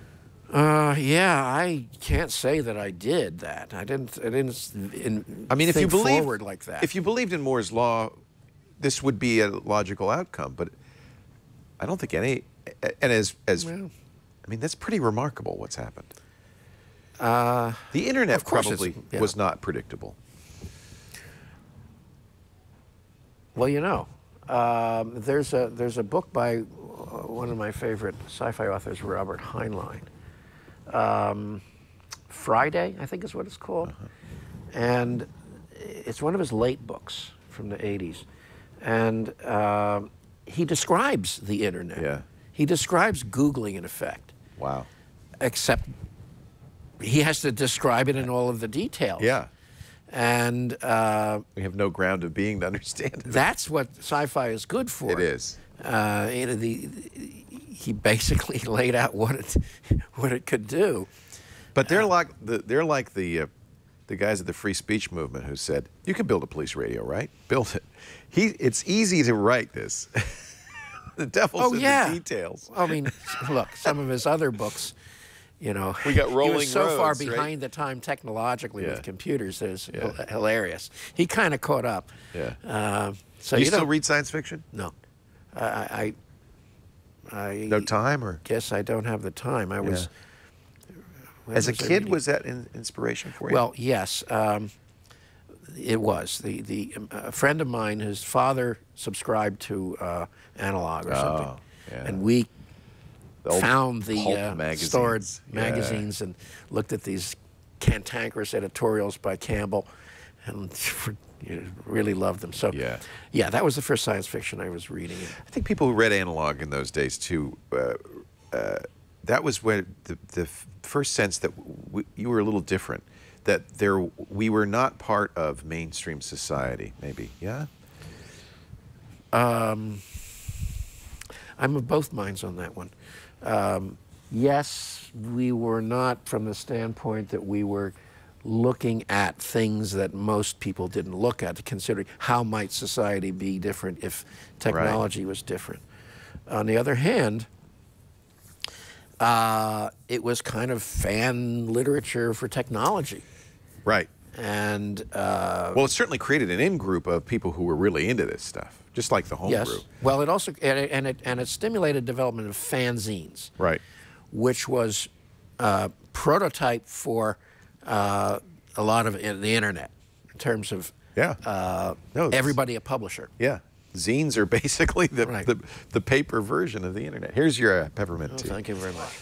Yeah, I can't say that I did that. I didn't if you believe forward like that. If you believed in Moore's law, this would be a logical outcome. But I don't think any. And that's pretty remarkable what's happened. The internet probably was not predictable. Well, there's a book by one of my favorite sci-fi authors, Robert Heinlein. Friday, I think is what it's called. And it's one of his late books from the 80s. And he describes the internet. Yeah. He describes Googling, in effect. Wow. Except he has to describe it in all of the details. Yeah. And we have no ground of being to understand it. That's what sci-fi is good for. It is. He basically laid out what it could do. But they're like the guys at the free speech movement who said, "You can build a police radio, right? Build it." It's easy to write this. The devil's in the details. I mean, look, some of his other books, we got Rolling he was so Roads, far behind right? the time technologically with computers. It's hilarious. He kind of caught up. Yeah. So you still read science fiction? No. I no time, or guess I don't have the time. I was. As a kid, was that an inspiration for you? Well, yes, it was. A friend of mine, his father subscribed to Analog or something, and we found the stored magazines and looked at these cantankerous editorials by Campbell, and really loved them. So, yeah, that was the first science fiction I was reading. I think people who read Analog in those days too. That was where the first sense that you were a little different, that we were not part of mainstream society, maybe, yeah? I'm of both minds on that one. Yes, we were not from the standpoint that we were looking at things that most people didn't look at, considering how might society be different if technology was different. On the other hand, it was kind of fan literature for technology. Right. And well, it certainly created an in-group of people who were really into this stuff, just like the home group. Well, it also and it stimulated development of fanzines, right, which was prototype for a lot of the internet in terms of everybody a publisher. Yeah. Zines are basically the paper version of the internet. Here's your peppermint tea. Thank you very much.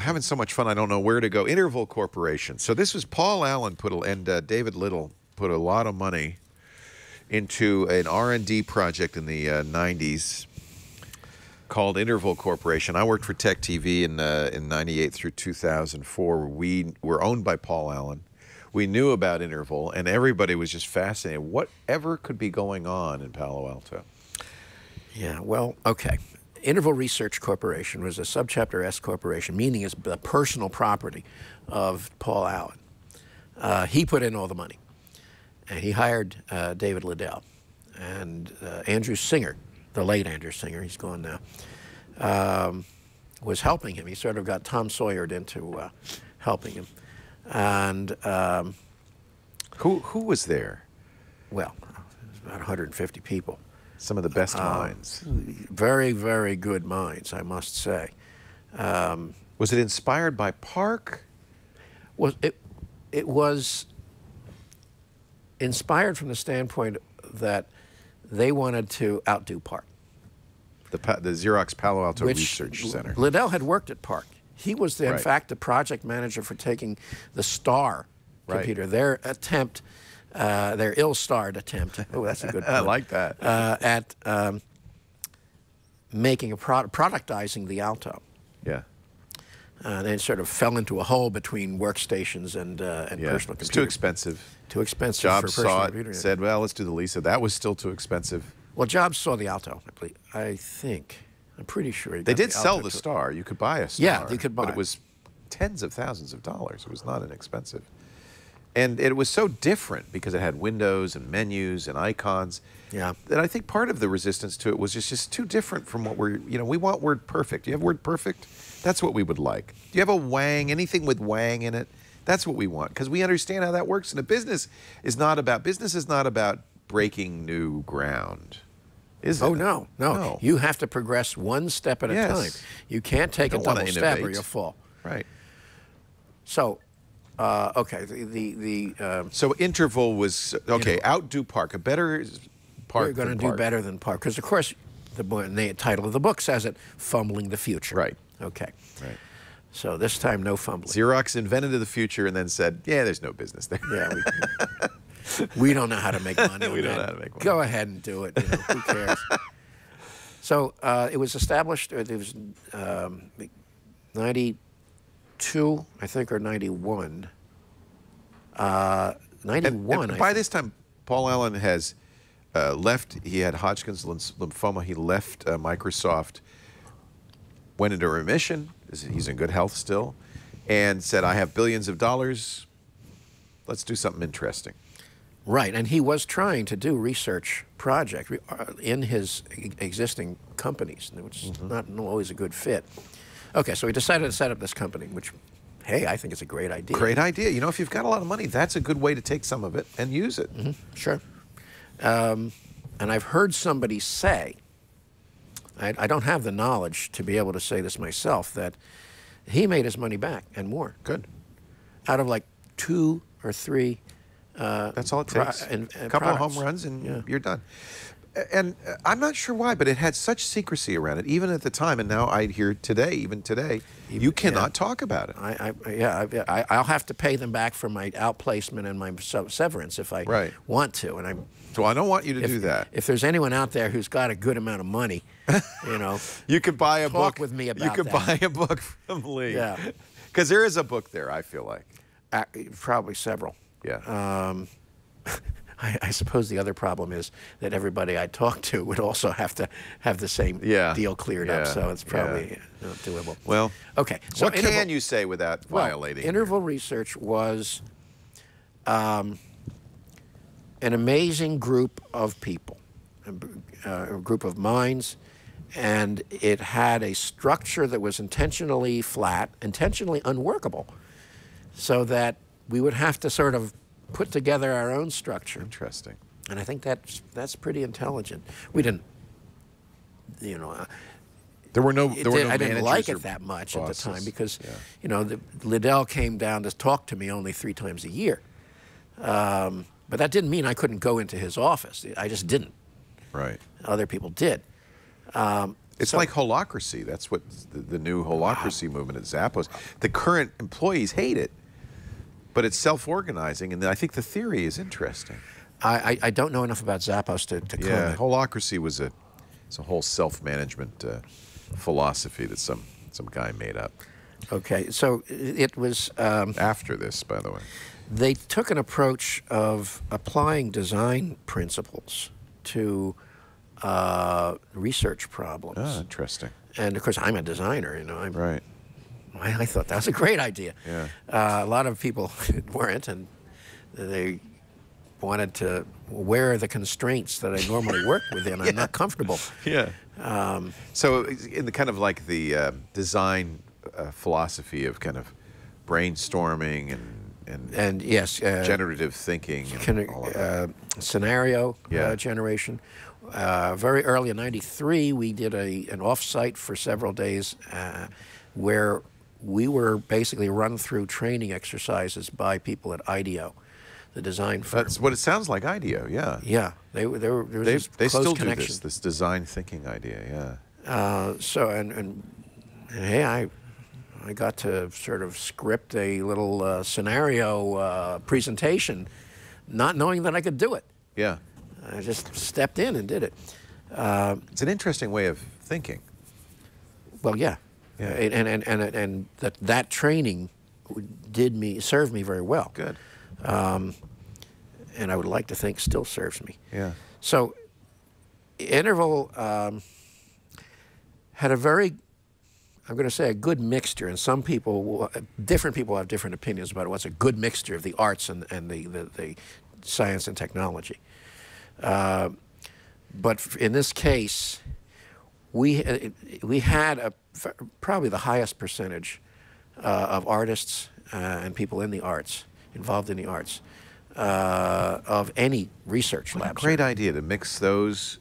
Having so much fun, I don't know where to go. Interval Corporation. So this was Paul Allen and David Little put a lot of money into an R&D project in the 90s called Interval Corporation. I worked for Tech TV in '98 through 2004. We were owned by Paul Allen. We knew about Interval, and everybody was just fascinated. Whatever could be going on in Palo Alto? Yeah, well, okay. Interval Research Corporation was a subchapter S corporation, meaning it's the personal property of Paul Allen. He put in all the money, and he hired David Liddell. And Andrew Singer, the late Andrew Singer, he's gone now, was helping him. He sort of got Tom Sawyered into helping him. And who was there? Well, it was about 150 people. Some of the best minds. Very, very good minds, I must say. Was it inspired by Park? Well, it was inspired from the standpoint that they wanted to outdo Park. The Xerox Palo Alto Research Center. Liddell had worked at Park. He was, in Right. fact, the project manager for taking the Star computer, their attempt, their ill-starred attempt. Oh, that's a good point. I like that. At making productizing the Alto. Yeah. And it sort of fell into a hole between workstations and personal computers. It's too expensive. Too expensive Jobs for personal saw computer. it, said, well, let's do the Lisa. That was still too expensive. Well, Jobs saw the Alto, I think. I'm pretty sure he They got did sell Alto the too. Star. You could buy a Star. Yeah, you could buy But it. it was tens of thousands of dollars. It was not inexpensive. And it was so different because it had windows and menus and icons. Yeah. That I think part of the resistance to it was just too different from what we're, we want word perfect. Do you have word perfect? That's what we would like. Do you have a Wang, anything with Wang in it? That's what we want because we understand how that works. And a business is not about breaking new ground. Is it? Oh, no. You have to progress one step at a time. You can't take a double step or you'll fall. Right. So, okay, So Interval was, okay, outdo Park, a better Park we're going to than do Park. better than Park. Because, of course, the title of the book says it, Fumbling the Future. Right. Okay. Right. So this time, no fumbling. Xerox invented the future and then said, yeah, there's no business there. Yeah, we don't know how to make money. We don't know how to make money. Go ahead and do it. Who cares? So it was established. It was 92, I think, or 91. 91. And by this time, Paul Allen has left. He had Hodgkin's lymphoma. He left Microsoft, went into remission. He's in good health still, and said, I have billions of dollars. Let's do something interesting. Right, and he was trying to do research project in his existing companies, which is not always a good fit. Okay, so he decided to set up this company, which, hey, I think it's a great idea. Great idea. If you've got a lot of money, that's a good way to take some of it and use it. Sure. And I've heard somebody say, I don't have the knowledge to be able to say this myself, that he made his money back and more. Good. Out of like 2 or 3 that's all it takes. A couple of home runs and you're done. And I'm not sure why, but it had such secrecy around it, even at the time. And now I hear today, even today, you cannot talk about it. I'll have to pay them back for my outplacement and my severance if I want to. And so I don't want you to do that. If there's anyone out there who's got a good amount of money, you could buy a book with me about You could buy a book from Lee. Yeah, because there is a book there. I feel like probably several. Yeah. I suppose the other problem is that everybody I talk to would also have to have the same deal cleared up, so it's probably not doable. Well, okay. So what can you say without violating? Interval Research was an amazing group of people, a group of minds, and it had a structure that was intentionally flat, intentionally unworkable, so that we would have to sort of put together our own structure. Interesting. And I think that's pretty intelligent. We didn't, there were no I didn't like managers it that much at bosses. the time because, Liddell came down to talk to me only 3 times a year. But that didn't mean I couldn't go into his office. I just didn't. Right. Other people did. It's like holacracy. That's what the new holacracy movement at Zappos. The current employees hate it, but it's self-organizing, and I think the theory is interesting. I don't know enough about Zappos to comment. Holacracy was it's a whole self-management philosophy that some guy made up. Okay, so it was... After this, by the way. They took an approach of applying design principles to research problems. Oh, interesting. And of course, I'm a designer, you know. Right. I thought that was a great idea. Yeah. A lot of people weren't, and they wanted to wear the constraints that I normally work within. I'm not comfortable. Yeah. So in the kind of like the design philosophy of kind of brainstorming and yes, generative thinking and all of that. Scenario generation. Very early in '93, we did an off-site for several days where we were basically run through training exercises by people at IDEO, the design firm. That's what it sounds like, IDEO, yeah. Yeah, there was this They close still connection. do this design thinking idea, yeah. So, and hey, I got to sort of script a little scenario presentation, not knowing that I could do it. Yeah. I just stepped in and did it. It's an interesting way of thinking. Well, yeah. Yeah. And that training served me very well. Good. And I would like to think still serves me. Yeah. So Interval had a very, I'm going to say, a good mixture, and some people, different people have different opinions about what's a good mixture of the arts and the science and technology. But in this case, we had probably the highest percentage of artists and people in the arts, involved in the arts, of any research lab. Great idea to mix those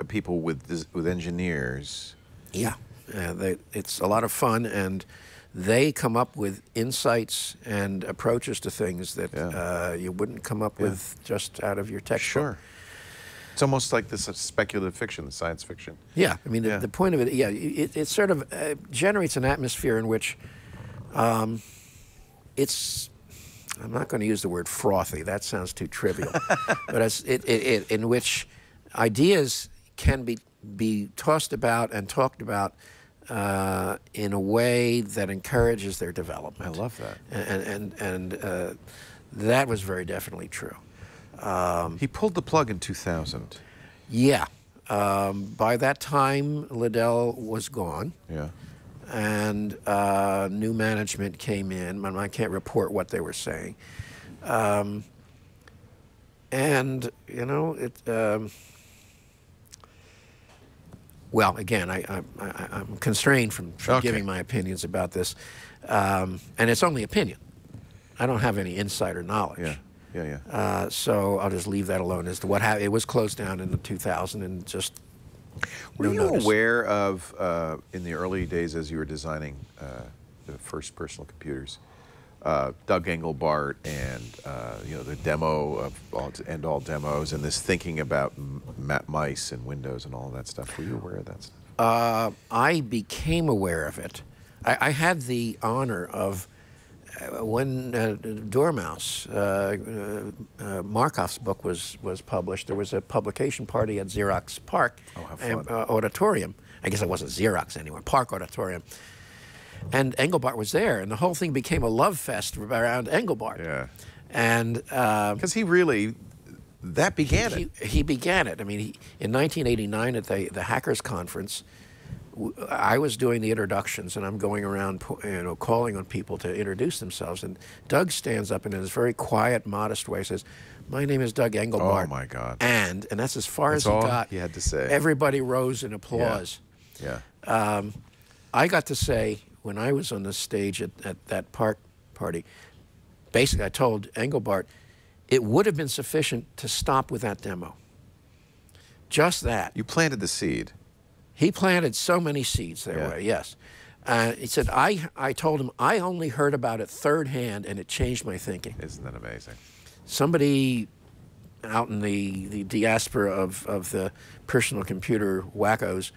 people with engineers. Yeah, it's a lot of fun, and they come up with insights and approaches to things that you wouldn't come up with just out of your textbook. Sure. It's almost like this speculative fiction, the science fiction. Yeah, I mean, the point of it, it sort of generates an atmosphere in which it's, I'm not going to use the word frothy, that sounds too trivial, but it's, in which ideas can be tossed about and talked about in a way that encourages their development. I love that. And that was very definitely true. He pulled the plug in 2000. Yeah. By that time, Liddell was gone. Yeah. And new management came in, and I can't report what they were saying. And, you know, well, again, I'm constrained from giving my opinions about this. And it's only opinion. I don't have any insider knowledge. Yeah. Yeah. So I'll just leave that alone as to what happened. It was closed down in the 2000 and just Were no you notice. aware of, in the early days as you were designing the first personal computers, Doug Engelbart and, you know, the demo of end-all demos and this thinking about mice and Windows and all that stuff? Were you aware of that stuff? I became aware of it. I had the honor of when Dormouse, Markov's book was published, there was a publication party at Xerox Park Auditorium. I guess it wasn't Xerox anymore, Park Auditorium. And Engelbart was there, and the whole thing became a love fest around Engelbart. Yeah. And because he really, that began it. He began it. I mean, in 1989 at the Hackers Conference, I was doing the introductions, and I'm going around, you know, calling on people to introduce themselves. And Doug stands up and in his very quiet, modest way says, "My name is Doug Engelbart." Oh my God! And that's as far That's as he all got. he had to say. Everybody rose in applause. Yeah. I got to say when I was on the stage at that park party, basically I told Engelbart, it would have been sufficient to stop with that demo. Just that. You planted the seed. He planted so many seeds their way, yes. He said, I told him, I only heard about it third hand, and it changed my thinking. Isn't that amazing? Somebody out in the diaspora of the personal computer wackos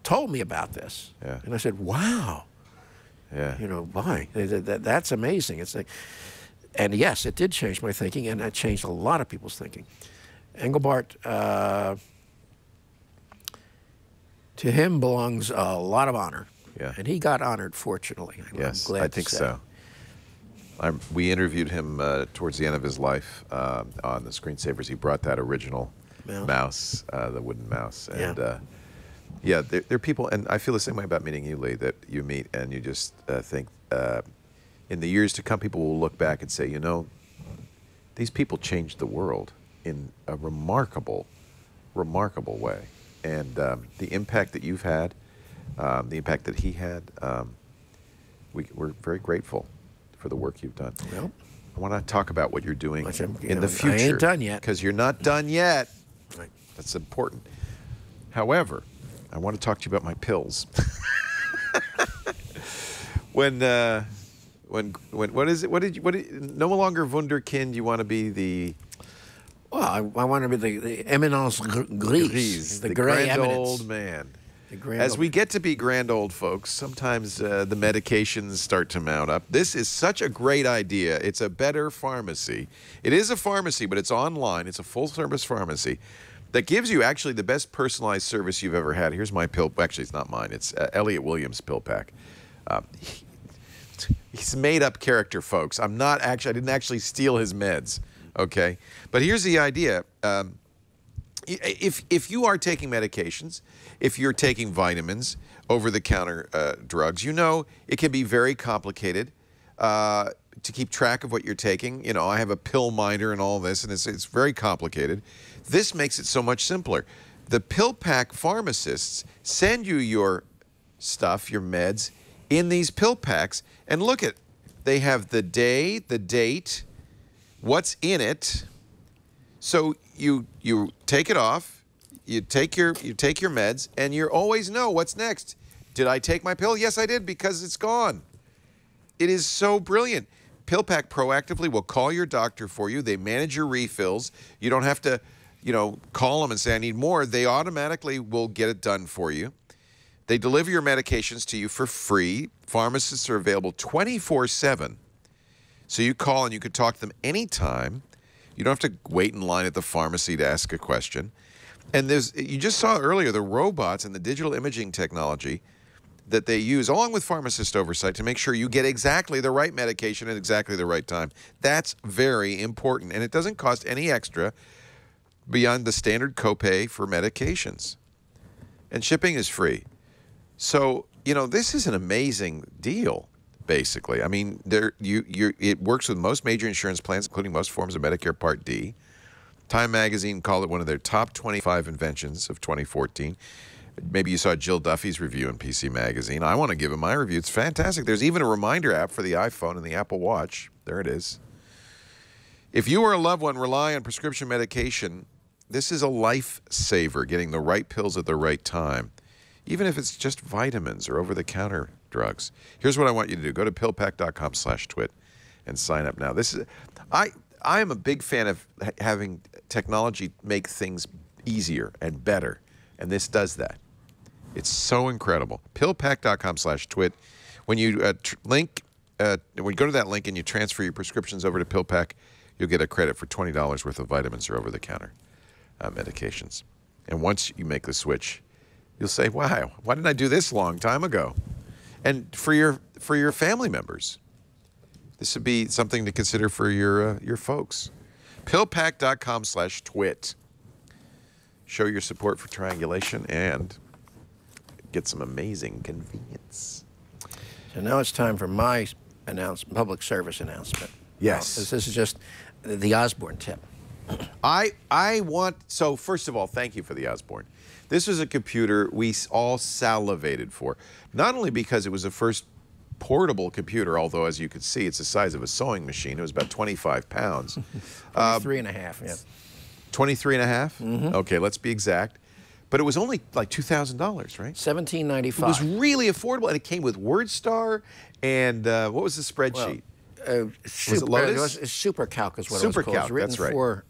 told me about this. Yeah. And I said, wow. Yeah. You know, why? That's amazing. It's like, and yes, it did change my thinking, and that changed a lot of people's thinking. Engelbart To him belongs a lot of honor. Yeah. And he got honored, fortunately. Yes, I'm glad I to think say. so. We interviewed him towards the end of his life on the Screensavers. He brought that original mouse, the wooden mouse. And yeah, there are people, and I feel the same way about meeting you, Lee, that you meet and you just think, in the years to come, people will look back and say, you know, these people changed the world in a remarkable, remarkable way. And the impact that you've had, the impact that he had, we're very grateful for the work you've done. Well, I want to talk about what you're doing in the I future. ain't done yet. Because you're not done yet. Right. That's important. However, I want to talk to you about my pills. What is it? No longer Wunderkind. You want to be the. Well, I want to be the eminence grise, the gray grand eminence. old man. grand As old we get to be grand old folks, sometimes the medications start to mount up. This is such a great idea. It's a better pharmacy. It is a pharmacy, but it's online. It's a full-service pharmacy that gives you actually the best personalized service you've ever had. Here's my pill. Actually, it's not mine. It's Elliot Williams' pill pack. He's made up character, folks. I didn't actually steal his meds, okay? But here's the idea. If you are taking medications, if you're taking vitamins, over-the-counter drugs, you know it can be very complicated to keep track of what you're taking. You know, I have a pill minder and all this, and it's very complicated. This makes it so much simpler. The pill pack pharmacists send you your stuff, your meds, in these pill packs, and look at, they have the day, the date, what's in it. So you take it off, you take your meds, and you always know what's next. Did I take my pill? Yes, I did, because it's gone. It is so brilliant. PillPack proactively will call your doctor for you. They manage your refills. You don't have to, you know, call them and say, I need more. They automatically will get it done for you. They deliver your medications to you for free. Pharmacists are available 24/7. So you call and you can talk to them anytime. You don't have to wait in line at the pharmacy to ask a question. And you just saw earlier the robots and the digital imaging technology that they use, along with pharmacist oversight, to make sure you get exactly the right medication at exactly the right time. That's very important. And it doesn't cost any extra beyond the standard copay for medications. And shipping is free. So, you know, this is an amazing deal, basically. I mean, it works with most major insurance plans, including most forms of Medicare Part D. Time Magazine called it one of their top 25 inventions of 2014. Maybe you saw Jill Duffy's review in PC Magazine. I want to give him my review. It's fantastic. There's even a reminder app for the iPhone and the Apple Watch. There it is. If you or a loved one rely on prescription medication, this is a lifesaver, getting the right pills at the right time, even if it's just vitamins or over-the-counter drugs. Here's what I want you to do. Go to pillpack.com/twit and sign up now. I am a big fan of having technology make things easier and better, and this does that. It's so incredible. Pillpack.com/twit. When you when you go to that link and you transfer your prescriptions over to PillPack, you'll get a credit for $20 worth of vitamins or over-the-counter medications. And once you make the switch, you'll say, wow, why didn't I do this a long time ago? And for your family members, this would be something to consider for your folks. Pillpack.com/twit. Show your support for Triangulation and get some amazing convenience. So now it's time for my public service announcement. Yes. This is just the Osborne tip. So first of all, thank you for the Osborne. This was a computer we all salivated for. Not only because it was the first portable computer, although as you can see, it's the size of a sewing machine. It was about 25 pounds. 23.5, yeah. 23.5? Mm-hmm. Okay, let's be exact. But it was only like $2,000, right? $17.95. It was really affordable, and it came with WordStar and what was the spreadsheet? Was it Lotus? SuperCalc is what it was called. It was written that's right. for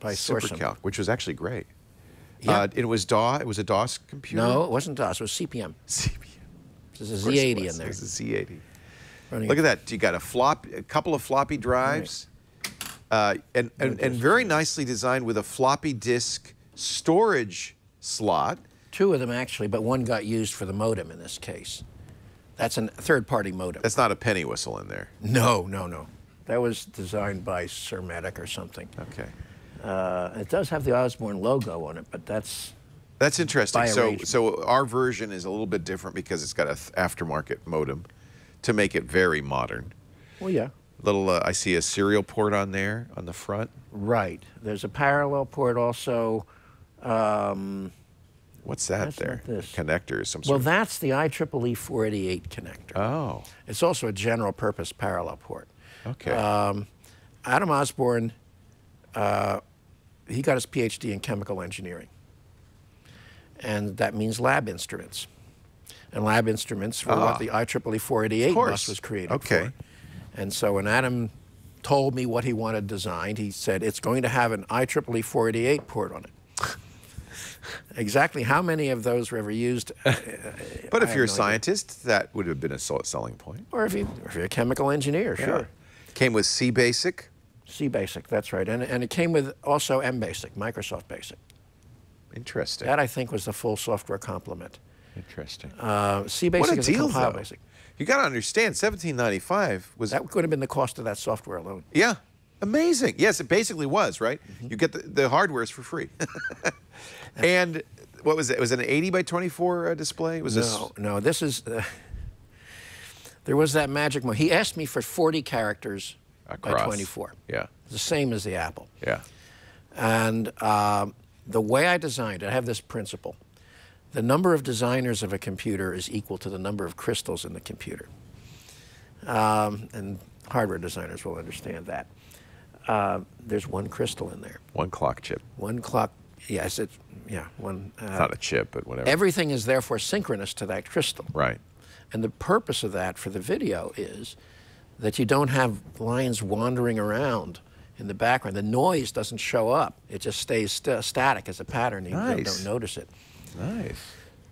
by Thorson. SuperCalc, which was actually great. Yeah. It was DOS. It was a DOS computer. No, it wasn't DOS. It was CPM. CPM. There's a Z80 in there. There's a Z80. Look at that. You got a couple of floppy drives, and very nicely designed with a floppy disk storage slot, Two of them, actually, but one got used for the modem in this case. That's a third-party modem. That's not a penny whistle in there. No, no, no. That was designed by Sermetic or something. Okay. It does have the Osborne logo on it, but that's interesting. by So, arrangement. so our version is a little bit different because it's got an aftermarket modem to make it very modern. Well, yeah. Little, I see a serial port on there on the front. Right. There's a parallel port also. What's that That's there? not this. Connectors, some Well, sort that's the IEEE 488 connector. Oh, It's also a general purpose parallel port. okay. Adam Osborne, he got his PhD in chemical engineering. And that means lab instruments. And lab instruments were what the IEEE 488 bus was created for. And so when Adam told me what he wanted designed, he said, it's going to have an IEEE 488 port on it. Exactly how many of those were ever used? But if you're a scientist, that would have been a selling point. Or if you're a chemical engineer, sure. Came with C Basic. C Basic, that's right. And it came with also M Basic, Microsoft Basic. Interesting. That, I think, was the full software complement. Interesting. C Basic What a is deal, a compile though. basic. You got to understand, $17.95 was... That could have been the cost of that software alone. Yeah. Amazing. Yes, it basically was, right? You get the hardware's for free. And what was it? Was it an 80 by 24 display? Was No, this is... there was that magic moment. He asked me for 40 characters by 24. Yeah. The same as the Apple. Yeah. And the way I designed it, I have this principle. The number of designers of a computer is equal to the number of crystals in the computer. And hardware designers will understand that. There's one crystal in there. One clock chip. One clock, yes, one. It's not a chip, but whatever. Everything is therefore synchronous to that crystal. Right. And the purpose of that for the video is that you don't have lines wandering around in the background. The noise doesn't show up. It just stays static as a pattern. You don't notice it. Nice.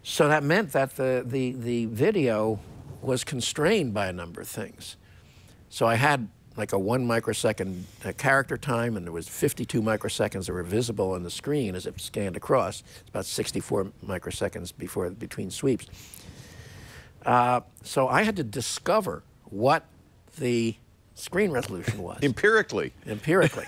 So that meant that the video was constrained by a number of things. So I had like a 1 microsecond character time, and there was 52 microseconds that were visible on the screen as it scanned across. It's about 64 microseconds between sweeps. So I had to discover what the screen resolution was. Empirically. Empirically.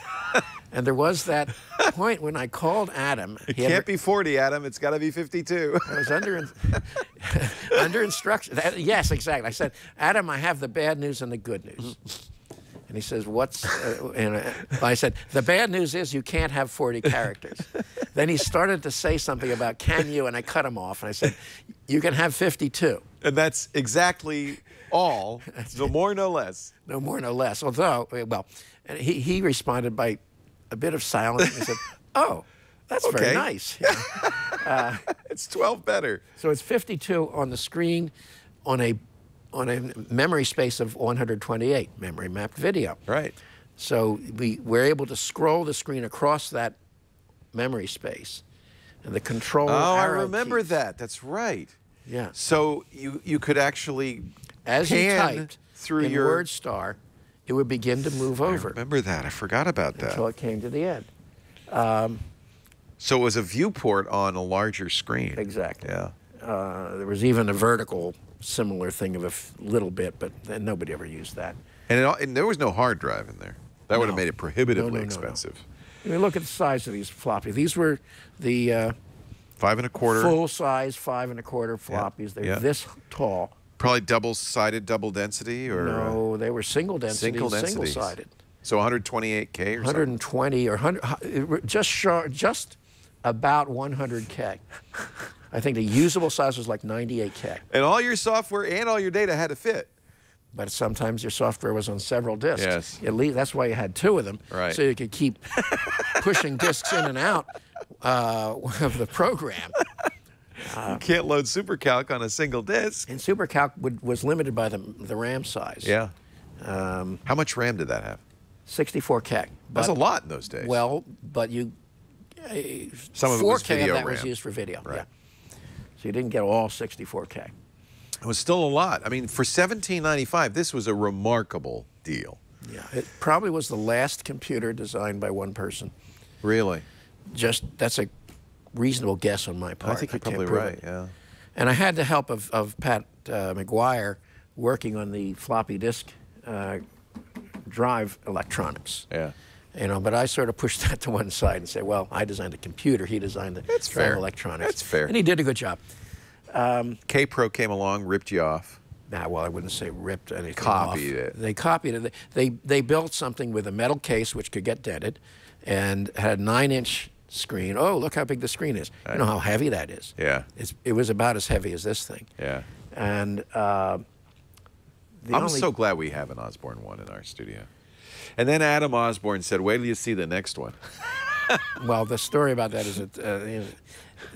And there was that point when I called Adam. It can't be 40, Adam. It's got to be 52. I was under instruction. Yes, exactly. I said, Adam, I have the bad news and the good news. And he says, what's... and I said, the bad news is you can't have 40 characters. Then he started to say something about can you, and I cut him off. And I said, you can have 52. And that's exactly all. No more, no less. No more, no less. Although, well, and he responded by a bit of silence. He said, oh, that's very nice. Yeah. It's 12 better. So it's 52 on the screen on a memory space of 128, memory mapped video. Right. So we're able to scroll the screen across that memory space. And the control arrow I remember keys. that. That's right. Yeah. So you could actually As you pan typed through in your... WordStar, it would begin to move over. I remember that. I forgot about that. Until it came to the end. So it was a viewport on a larger screen. Exactly. Yeah. There was even a vertical similar thing of a little bit, but nobody ever used that. And there was no hard drive in there. That would have made it prohibitively No. expensive. I mean, look at the size of these floppy. These were the 5 1/4. full size 5 1/4 floppies. They're this tall. Probably double-sided, double density, or No, they were single density, single densities. single-sided. So 128K or 120 or 100, just about 100K. I think the usable size was like 98K. And all your software and all your data had to fit. But sometimes your software was on several disks. Yes. At least that's why you had 2 of them. Right. So you could keep pushing disks in and out of the program. You can't load SuperCalc on a single disk. And SuperCalc was limited by the RAM size. Yeah. How much RAM did that have? 64K. That's a lot in those days. Well, but some of it was 4K video of that RAM. was used for video. Right. Yeah. So you didn't get all 64K. It was still a lot. I mean, for $17.95, this was a remarkable deal. Yeah. It probably was the last computer designed by one person. Really? That's a reasonable guess on my part. I think you're can't probably prove right, it. yeah. And I had the help of Pat McGuire working on the floppy disk drive electronics. Yeah. You know, but I sort of pushed that to one side and said, well, I designed a computer, he designed the That's drive fair. electronics. That's fair. And he did a good job. K-Pro came along, ripped you off. Nah, well, I wouldn't say ripped anything Copied off. it. They copied it. They built something with a metal case which could get dented and had a 9-inch screen. Oh, look how big the screen is. You know how heavy that is. Yeah. It was about as heavy as this thing. Yeah. And I'm so glad we have an Osborne one in our studio. And then Adam Osborne said, wait till you see the next one. Well, the story about that is that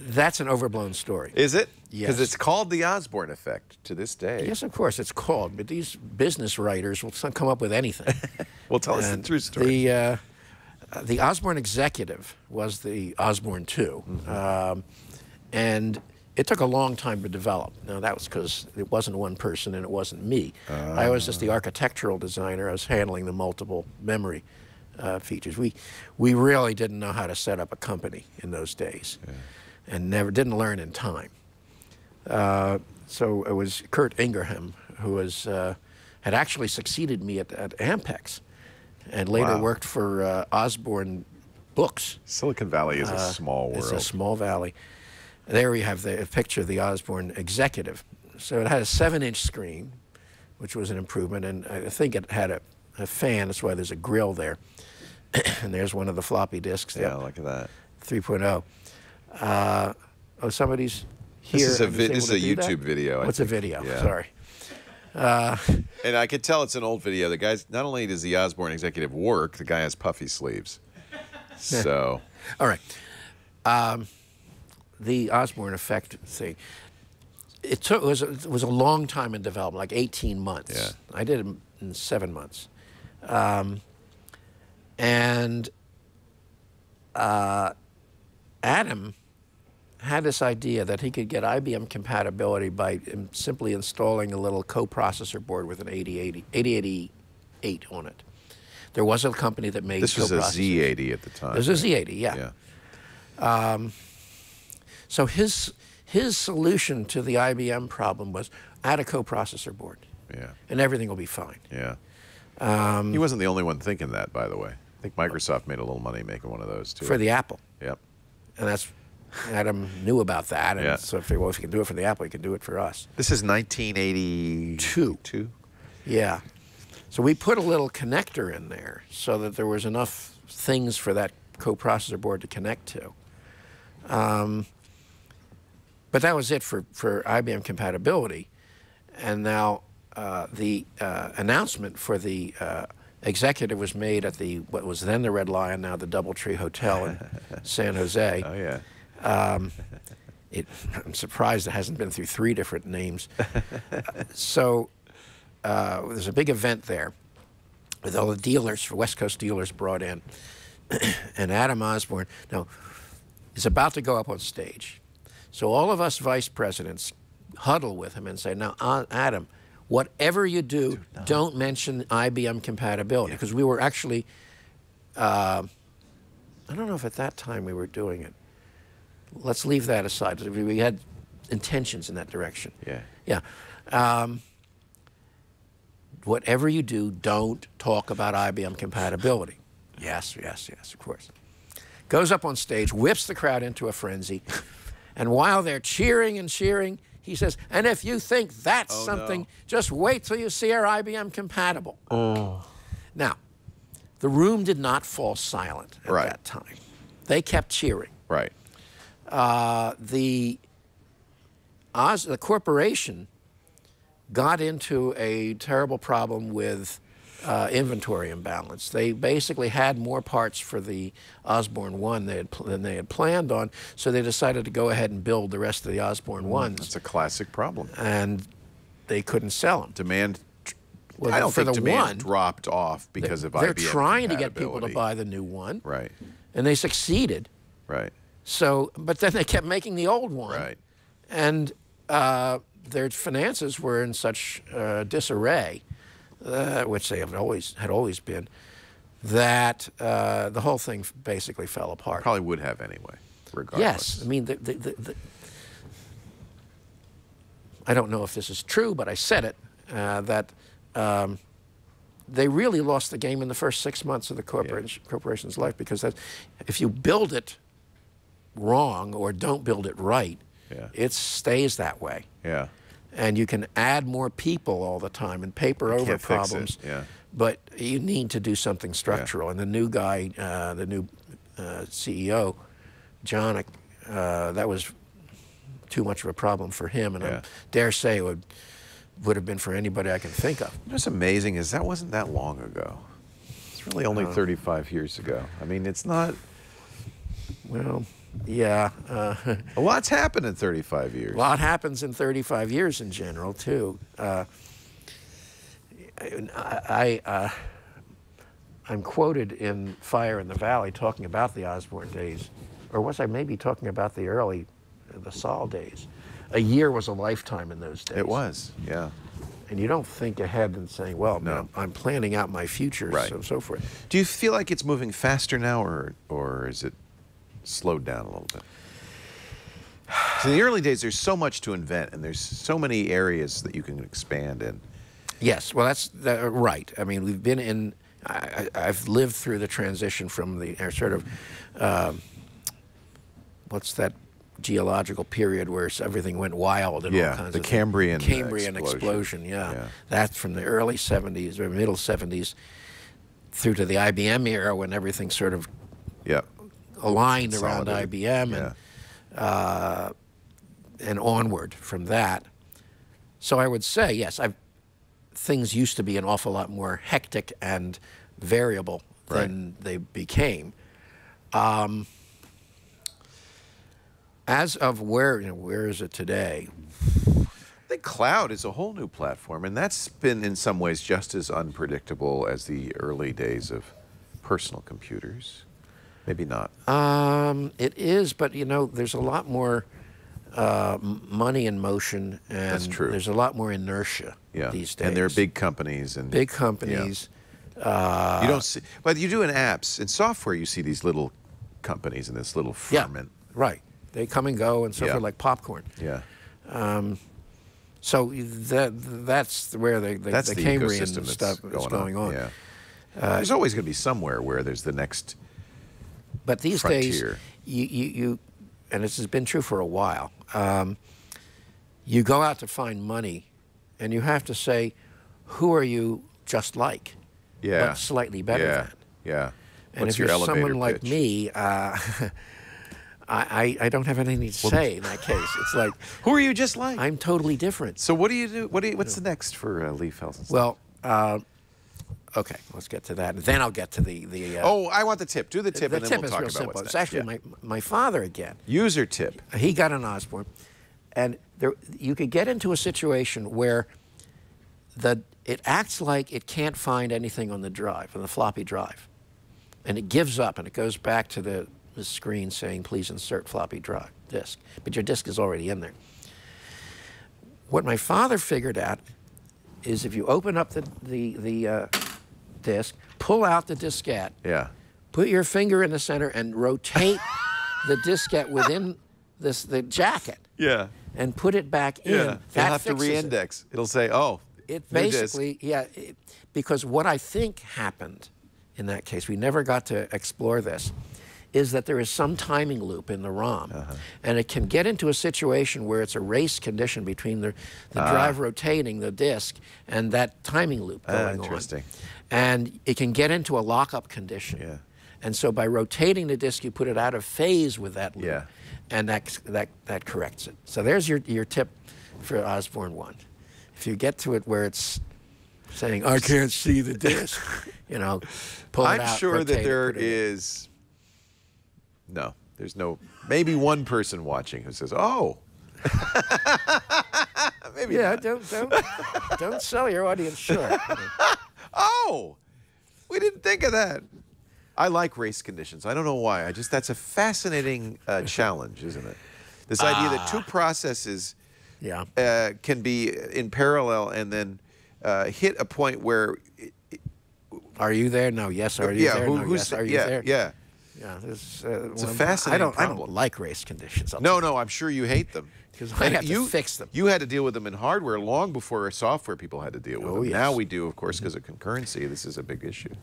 that's an overblown story. Is it? Yes. Because it's called the Osborne effect to this day. Yes, of course, it's called. But these business writers will come up with anything. Well, tell us the true story. The Osborne executive was the Osborne 2. And it took a long time to develop. Now, that was because it wasn't one person and it wasn't me. I was just the architectural designer. I was handling the multiple memory features. We really didn't know how to set up a company in those days, and didn't learn in time. So it was Kurt Ingraham who was had actually succeeded me at Ampex, and later worked for Osborne Books. Silicon Valley is a small world. It's a small valley. There we have the picture of the Osborne executive. So it had a 7-inch screen, which was an improvement, and I think it had a fan. That's why there's a grill there. And there's one of the floppy disks. Yeah, look at that. 3.0. Oh, somebody's here. This is a YouTube video. What's a video? Yeah. Sorry. And I can tell it's an old video. The guy's, not only does the Osborne executive work, the guy has puffy sleeves. So. All right. The Osborne effect thing. It was a long time in development, like 18 months. Yeah. I did it in 7 months. And Adam had this idea that he could get IBM compatibility by simply installing a little coprocessor board with an 8088 on it. There was a company that made This was a coprocessors. Z80 at the time. It was a Z80, yeah. So his solution to the IBM problem was add a coprocessor board. Yeah. And everything will be fine. Yeah. He wasn't the only one thinking that, by the way. I think Microsoft made a little money making one of those, too. For the Apple. Yep. And that's, Adam knew about that. And Yeah. so I figured, well, if he can do it for the Apple, he can do it for us. This is 1982. Yeah. So we put a little connector in there so that there was enough things for that coprocessor board to connect to. But that was it for IBM compatibility. And now the announcement for the executive was made at what was then the Red Lion, now the Doubletree Hotel in San Jose. Oh, yeah. I'm surprised it hasn't been through 3 different names. So there's a big event there with all the dealers, West Coast dealers brought in. And Adam Osborne now is about to go up on stage. So all of us vice presidents huddle with him and say, now, Adam, whatever you do, don't mention IBM compatibility. Because we were actually, I don't know if at that time we were doing it. Let's leave that aside. We had intentions in that direction. Yeah. Yeah. Whatever you do, don't talk about IBM compatibility. Yes, yes, yes, of course. Goes up on stage, whips the crowd into a frenzy, and while they're cheering and cheering, he says, and if you think that's something, just wait till you see our IBM compatible. Now, the room did not fall silent at that time. They kept cheering. Right. The corporation got into a terrible problem with inventory imbalance. They basically had more parts for the Osborne 1 than they had planned on, so they decided to go ahead and build the rest of the Osborne 1s. That's a classic problem. And they couldn't sell them. Demand, well, I don't for think the demand one, dropped off because of IBM They're trying to get people to compatibility. buy the new one. Right. And they succeeded. Right. So, but then they kept making the old one. Right. And their finances were in such disarray, which they had always been, that the whole thing basically fell apart. Probably would have anyway. Yes, regardless. I mean, I don't know if this is true, but I said it, that they really lost the game in the first 6 months of the corporation's life, because if you build it wrong or don't build it right, it stays that way. Yeah. And you can add more people all the time and paper over problems, but you need to do something structural. And the new guy, the new CEO, John, that was too much of a problem for him, and I dare say it would have been for anybody I can think of. What's amazing is that wasn't that long ago. It's really only 35 years ago. I mean, it's not... Well, yeah. A lot's happened in 35 years. A lot happens in 35 years in general, too. I'm quoted in Fire in the Valley talking about the Osborne days, or was I maybe talking about the Saul days? A year was a lifetime in those days. It was, yeah. And you don't think ahead and saying, well, no, I'm planning out my future, so forth. Do you feel like it's moving faster now, or is it slowed down a little bit? So in the early days, there's so much to invent, and there's so many areas that you can expand in. Yes, well, that's right. I mean, we've been in... I've lived through the transition from the sort of... what's that geological period where everything went wild and all kinds of the Cambrian explosion. Yeah. That's from the early 70s or middle 70s through to the IBM era, when everything sort of aligned around IBM and onward from that. So I would say, yes, things used to be an awful lot more hectic and variable than they became. As of where is it today? I think cloud is a whole new platform, and that's been in some ways just as unpredictable as the early days of personal computers. Maybe not. It is, but there's a lot more money in motion, and that's true. There's a lot more inertia these days. And there are big companies. Big companies. You don't see, but you do in apps. In software, you see these little companies and this little ferment. Right. They come and go and so forth, like popcorn. Yeah. So that's where the Cambrian stuff is going on. Yeah. There's always going to be somewhere where there's the next But these frontier. days, and this has been true for a while, you go out to find money, and you have to say, who are you just like? But slightly better than. Yeah. And if you're someone like me, I don't have anything to say in that case. It's like, who are you just like? I'm totally different. So what do you do? What's the next for Lee Felsenstein? Well, okay, let's get to that. And then I'll get to the oh, I want the tip. Do the tip, the and then tip we'll is talk real about simple. what's It's next. actually my father again. User tip. He got an Osborne, and you could get into a situation where it acts like it can't find anything on the floppy drive, and it gives up, and it goes back to the screen saying, please insert floppy drive disk, but your disk is already in there. What my father figured out is if you open up the disk, pull out the diskette, put your finger in the center and rotate the diskette within the jacket, and put it back in. You'll have to re-index. It'll say, oh, it basically, because what I think happened in that case, we never got to explore this, is that there is some timing loop in the ROM, and it can get into a situation where it's a race condition between the drive rotating the disk and that timing loop going interesting. on. And it can get into a lockup condition. And so by rotating the disk, you put it out of phase with that loop, and that corrects it. So there's your tip for Osborne 1. If you get to it where it's saying, I can't see the disk, pull it out, I'm sure that there is... No, there's no... Maybe one person watching who says, oh. Maybe not. Don't sell your audience short. Oh, we didn't think of that. I like race conditions. I don't know why. That's a fascinating challenge, isn't it? This idea that two processes can be in parallel and then hit a point where... Are you there? No. Yes. Are you there? No. Yes. Are you there? Yeah. Yeah, it's a fascinating problem. I don't like race conditions. No, I'm sure you hate them. Because I have to fix them. You had to deal with them in hardware long before software people had to deal with them. Yes. Now we do, of course, because of concurrency. This is a big issue.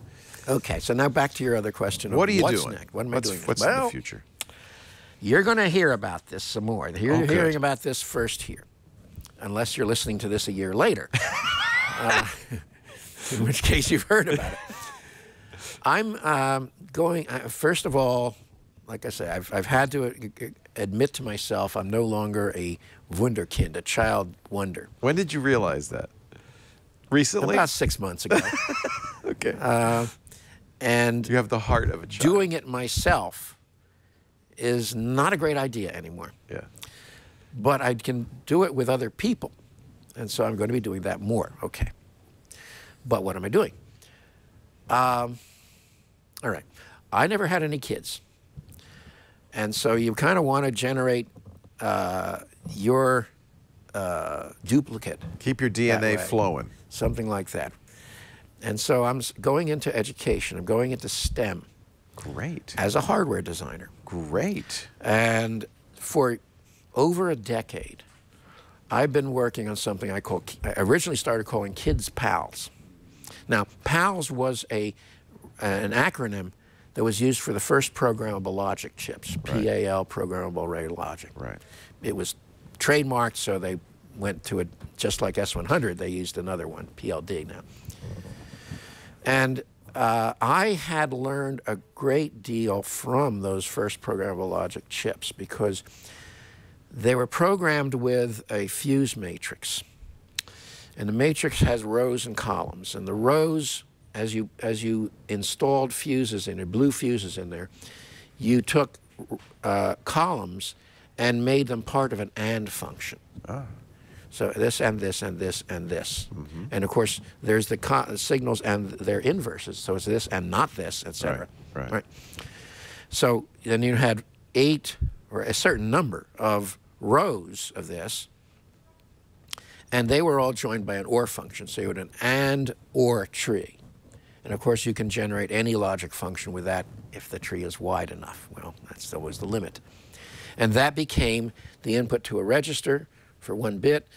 Okay, so now back to your other question. What are you what's doing? Next? What am I doing? What's in the future? You're going to hear about this some more. You're hearing about this first here, unless you're listening to this a year later, in which case you've heard about it. I'm going, first of all, like I say, I've had to admit to myself I'm no longer a wunderkind, a child wonder. When did you realize that? Recently? About 6 months ago. Okay. And you have the heart of a child. Doing it myself is not a great idea anymore. Yeah. But I can do it with other people. And so I'm going to be doing that more. Okay. But what am I doing? All right. I never had any kids. And so you kind of want to generate your duplicate. Keep your DNA flowing. Something like that. And so I'm going into education. I'm going into STEM. Great. As a hardware designer. Great. And for over a decade, I've been working on something I originally started calling Kids Pals. Now, PALS was an acronym that was used for the first programmable logic chips, PAL, programmable array logic. Right. It was trademarked, so they went to it, just like S100, they used another one, PLD now. And I had learned a great deal from those first programmable logic chips because they were programmed with a fuse matrix. And the matrix has rows and columns. And the rows, as you installed fuses in there, blue fuses in there, you took columns and made them part of an AND function. Ah. So this and this and this and this. Mm-hmm. And of course, there's the signals and their inverses. So it's this and not this, etc. Right. So then you had 8 or a certain number of rows of this, and they were all joined by an OR function. So you had an AND OR tree. And of course, you can generate any logic function with that if the tree is wide enough. Well, that's always the limit. And that became the input to a register for 1 bit.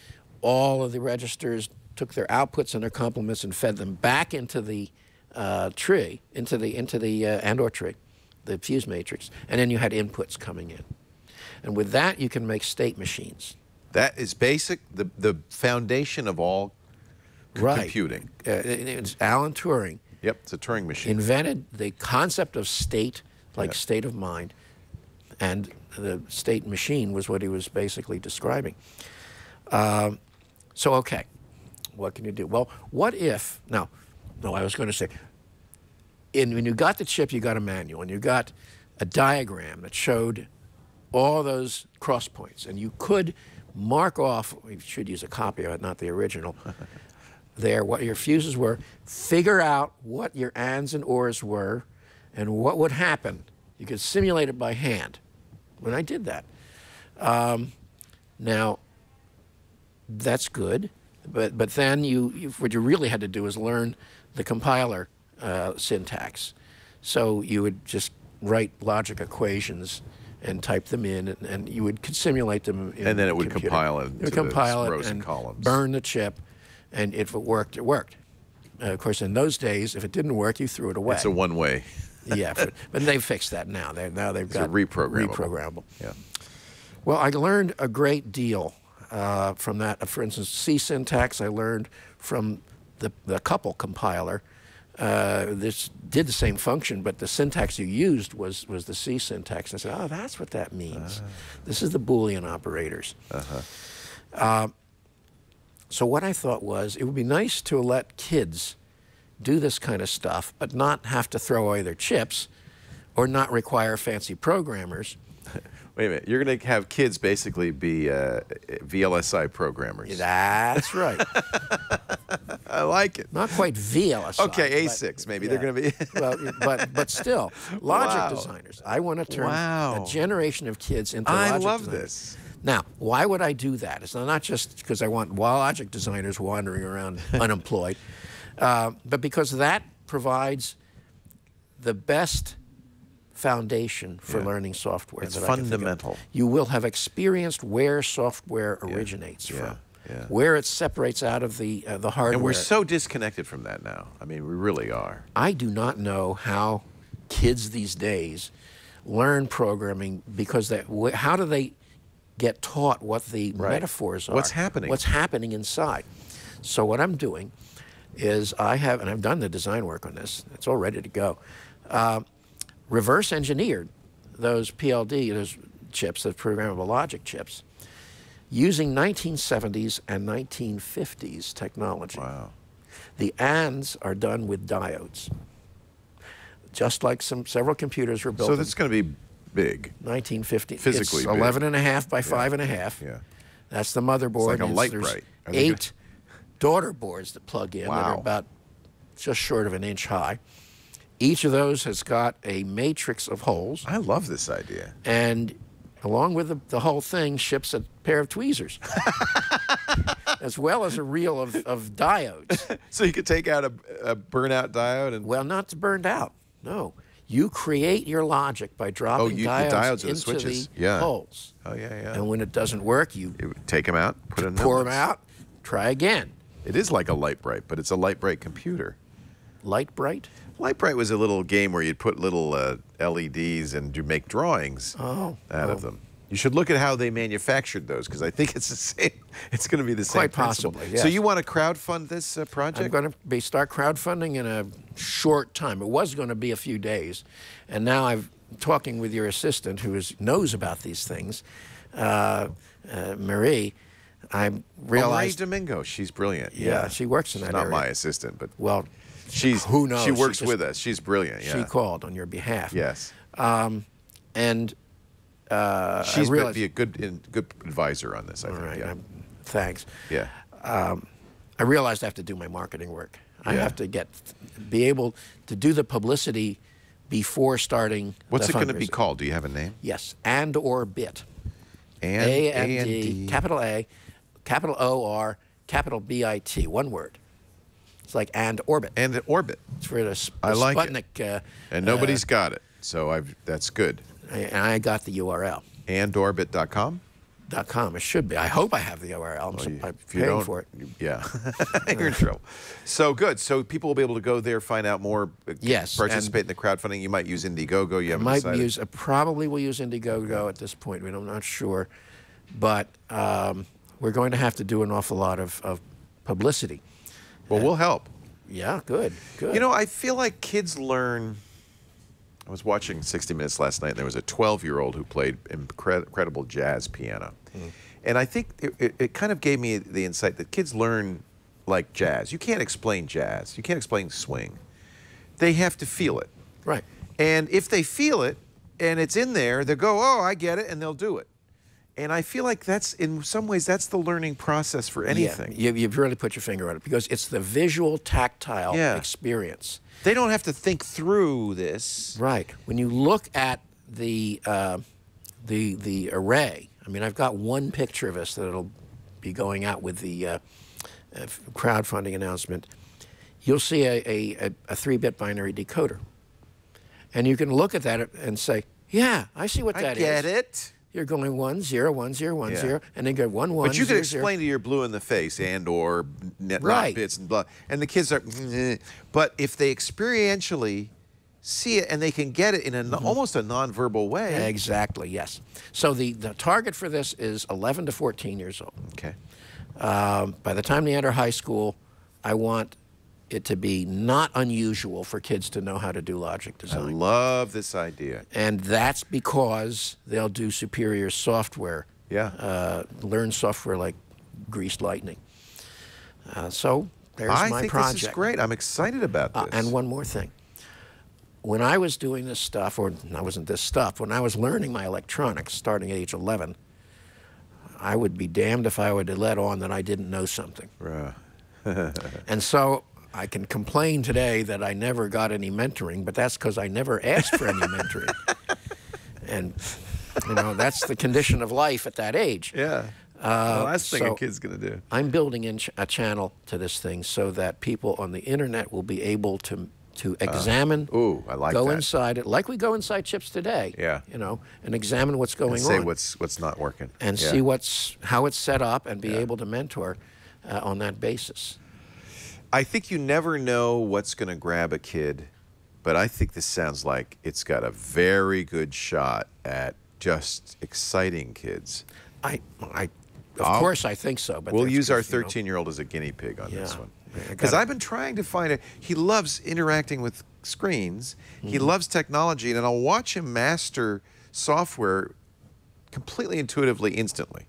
All of the registers took their outputs and their complements and fed them back into the tree, into the AND/OR tree, the fuse matrix. And then you had inputs coming in. And with that, you can make state machines. That is basic, the foundation of all computing. It's Alan Turing. Yep, it's a Turing machine. Invented the concept of state, like state of mind, and the state machine was what he was basically describing. So, okay, what can you do? Well, what if, I was going to say, when you got the chip, you got a manual, and you got a diagram that showed all those cross points, and you could mark off, you should use a copy of it, not the original, there, what your fuses were, figure out what your ANDs and ORs were, and what would happen. You could simulate it by hand. When I did that. Now, that's good, but then what you really had to do is learn the compiler syntax. So you would just write logic equations and type them in, and you would simulate them in and then it would computer. compile it into the rows and columns. Burn the chip, and if it worked, it worked. Of course, in those days, if it didn't work, you threw it away. It's a one-way. Yeah, but they've fixed that now. They've got reprogrammable. Yeah. Well, I learned a great deal from that. For instance, C syntax I learned from the couple compiler. This did the same function, but the syntax you used was the C syntax. I said, oh, that's what that means. This is the Boolean operators. So what I thought was, it would be nice to let kids do this kind of stuff, but not have to throw away their chips or not require fancy programmers. Wait a minute. You're going to have kids basically be VLSI programmers. That's right. I like it. Not quite VLSI. Okay, A6 maybe. Yeah. They're going to be. well, but still, logic designers. I want to turn a generation of kids into logic designers. I love this. Now, why would I do that? It's not just because I want logic designers wandering around unemployed, but because that provides the best foundation for learning software. It's that I can think of. fundamental. You will have experienced where software originates from, where it separates out of the hardware. And we're so disconnected from that now. I mean, we really are. I do not know how kids these days learn programming because how do they get taught what the metaphors are? What's happening? What's happening inside? So what I'm doing is and I've done the design work on this. It's all ready to go. Reverse engineered those PLD, those chips, those programmable logic chips, using 1970s and 1950s technology. Wow. The ANDs are done with diodes. Just like several computers were built. So that's going to be big. 1950. Physically it's big. 11.5 by 5.5. Yeah. That's the motherboard. It's like a light There's bright. 8 daughter boards that plug in that are Wow. about just short of an inch high. Each of those has got a matrix of holes. I love this idea. And along with the whole thing ships a pair of tweezers, as well as a reel of diodes. So you could take out a burnout diode and... Well, not burned out. No. You create your logic by dropping the diodes diodes are the into switches. the holes. Oh, yeah. And when it doesn't work, you take them out, put in pour them out, try again. It is like a light bright, but it's a light bright computer. Light bright? Light bright was a little game where you'd put little LEDs and you make drawings out of them. You should look at how they manufactured those, because I think it's the same. It's going to be the same Quite principle. possibly, yes. So you want to crowdfund this project? I'm going to start crowdfunding in a short time. It was going to be a few days, and now I'm talking with your assistant, who knows about these things, Marie. I realized Marie Domingo, she's brilliant. Yeah, she works in she's that not area. my assistant, but who knows? She works with us. She's brilliant. She called on your behalf. Yes. And she's going to be a good advisor on this, I think. Right. Thanks. Yeah. I realized I have to do my marketing work. I have to be able to do the publicity before starting. What's the it going to be fundraising. called? Do you have a name? Yes, and/or bit. A-N-D. Capital A, capital O-R, capital B-I-T. One word. It's like and orbit. And orbit. It's for the I like Sputnik. it. And nobody's got it, so that's good. And I got the URL. Andorbit.com? .com. It should be. I hope I have the URL. I'm paying for it. Yeah, you're in trouble. So good. So people will be able to go there, find out more. Yes, participate in the crowdfunding. You might use Indiegogo. You haven't decided. Probably will use Indiegogo at this point. I'm not sure, but we're going to have to do an awful lot of publicity. Well, we'll help. Yeah, good. You know, I feel like kids learn. I was watching 60 Minutes last night, and there was a 12-year-old who played incredible jazz piano. And I think it kind of gave me the insight that kids learn like jazz. You can't explain jazz. You can't explain swing. They have to feel it. Right. And if they feel it, and it's in there, they'll go, oh, I get it, and they'll do it. And I feel like in some ways, that's the learning process for anything. Yeah, you've really put your finger on it, because it's the visual, tactile experience. They don't have to think through this. Right. When you look at the array, I mean, I've got one picture of this that'll be going out with the crowdfunding announcement. You'll see a 3-bit binary decoder. And you can look at that and say, yeah, I see what that is. I get it. You're going 1 0 1 0 1 0, and then go 1 1. But you 0, could explain to your blue in the face and/or not bits and blah, and the kids are. But if they experientially see it and they can get it in almost a nonverbal way. Exactly. Yes. So the target for this is 11 to 14 years old. Okay. By the time they enter high school, I want it to be not unusual for kids to know how to do logic design. I love this idea. And that's because they'll do superior software. Yeah. Learn software like greased lightning. So there's my project. I think this is great. I'm excited about this. And one more thing. When I was doing this stuff, or I wasn't this stuff, when I was learning my electronics starting at age 11, I would be damned if I would have let on that I didn't know something. And so I can complain today that I never got any mentoring, but that's because I never asked for any mentoring. And, you know, that's the condition of life at that age. Yeah. The last thing a kid's going to do. I'm building in a channel to this thing so that people on the internet will be able to to examine, ooh, I like go that. inside it, like we go inside chips today. Yeah. You know, and examine what's going And say on. what's not working. And Yeah. see how it's set up, and be able to mentor on that basis. I think you never know what's going to grab a kid, but I think this sounds like it's got a very good shot at just exciting kids. Of course, I think so. But We'll that's use our just, you know, 13-year-old as a guinea pig on this Yeah. one. I Because gotta- I've been trying to find it. He loves interacting with screens. He loves technology, and I'll watch him master software completely intuitively, instantly.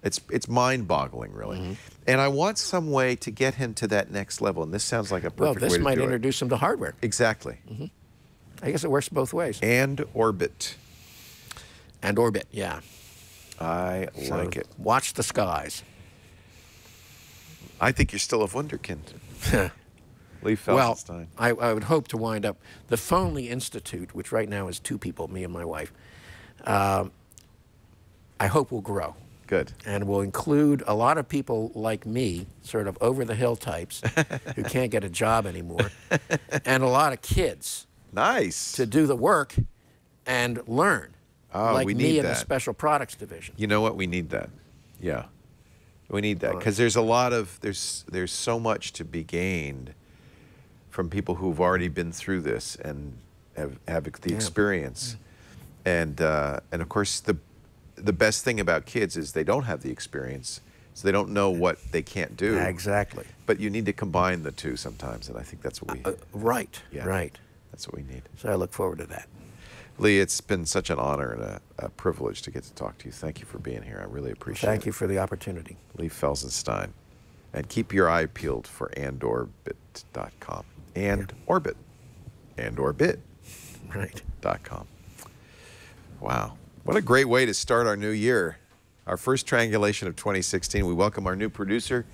It's mind-boggling, really. And I want some way to get him to that next level, and this sounds like a perfect Well, way this to might do it. introduce them to hardware. Exactly. I guess it works both ways. And orbit. And orbit, yeah. I So like it. Watch the skies. I think you're still a wunderkind. Lee Well, Felsenstein. I would hope to wind up the Phonely Institute, which right now is 2 people, me and my wife. I hope will grow. Good. And will include a lot of people like me, sort of over-the-hill types, who can't get a job anymore, and a lot of kids Nice. to do the work and learn, Oh, like we me need in the that. special products division. You know what? We need that. Yeah. We need that because there's a lot of there's so much to be gained from people who've already been through this and have the experience. And of course the best thing about kids is they don't have the experience, so they don't know what they can't do. Exactly. But you need to combine the two sometimes, and I think that's what we Right, Yeah. right. that's what we need. So I look forward to that. Lee, it's been such an honor and a privilege to get to talk to you. Thank you for being here. I really appreciate it. Thank you for the opportunity. Lee Felsenstein. And keep your eye peeled for andorbit.com. And Orbit. Andorbit.com. Right. Wow. What a great way to start our new year. Our first triangulation of 2016. We welcome our new producer,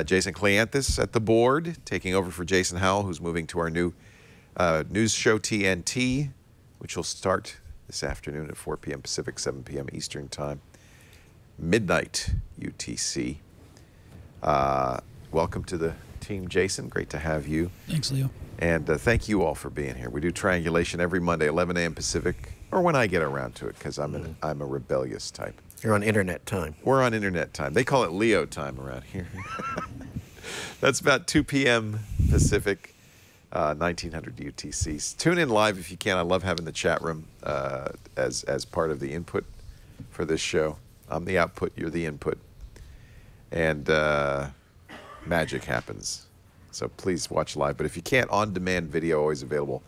Jason Cleanthus, at the board, taking over for Jason Howell, who's moving to our new news show TNT, which will start this afternoon at 4 p.m. Pacific, 7 p.m. Eastern Time, midnight UTC. Welcome to the team, Jason. Great to have you. Thanks, Leo. And thank you all for being here. We do triangulation every Monday, 11 a.m. Pacific, or when I get around to it, because I'm a rebellious type. You're on internet time. We're on internet time. They call it Leo time around here. That's about 2 p.m. Pacific, 1900 UTC. Tune in live if you can. I love having the chat room as part of the input for this show. I'm the output, you're the input. And magic happens. So please watch live. But if you can't, on-demand video always available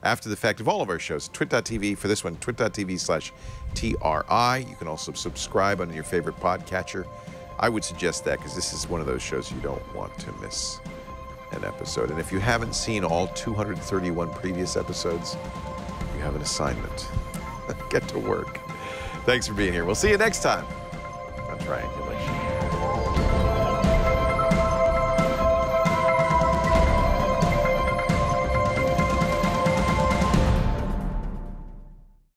after the fact of all of our shows. Twit.tv for this one, twit.tv/TRI. You can also subscribe on your favorite podcatcher. I would suggest that because this is one of those shows you don't want to miss an episode. And if you haven't seen all 231 previous episodes, you have an assignment. Get to work. Thanks for being here. We'll see you next time on Triangulation.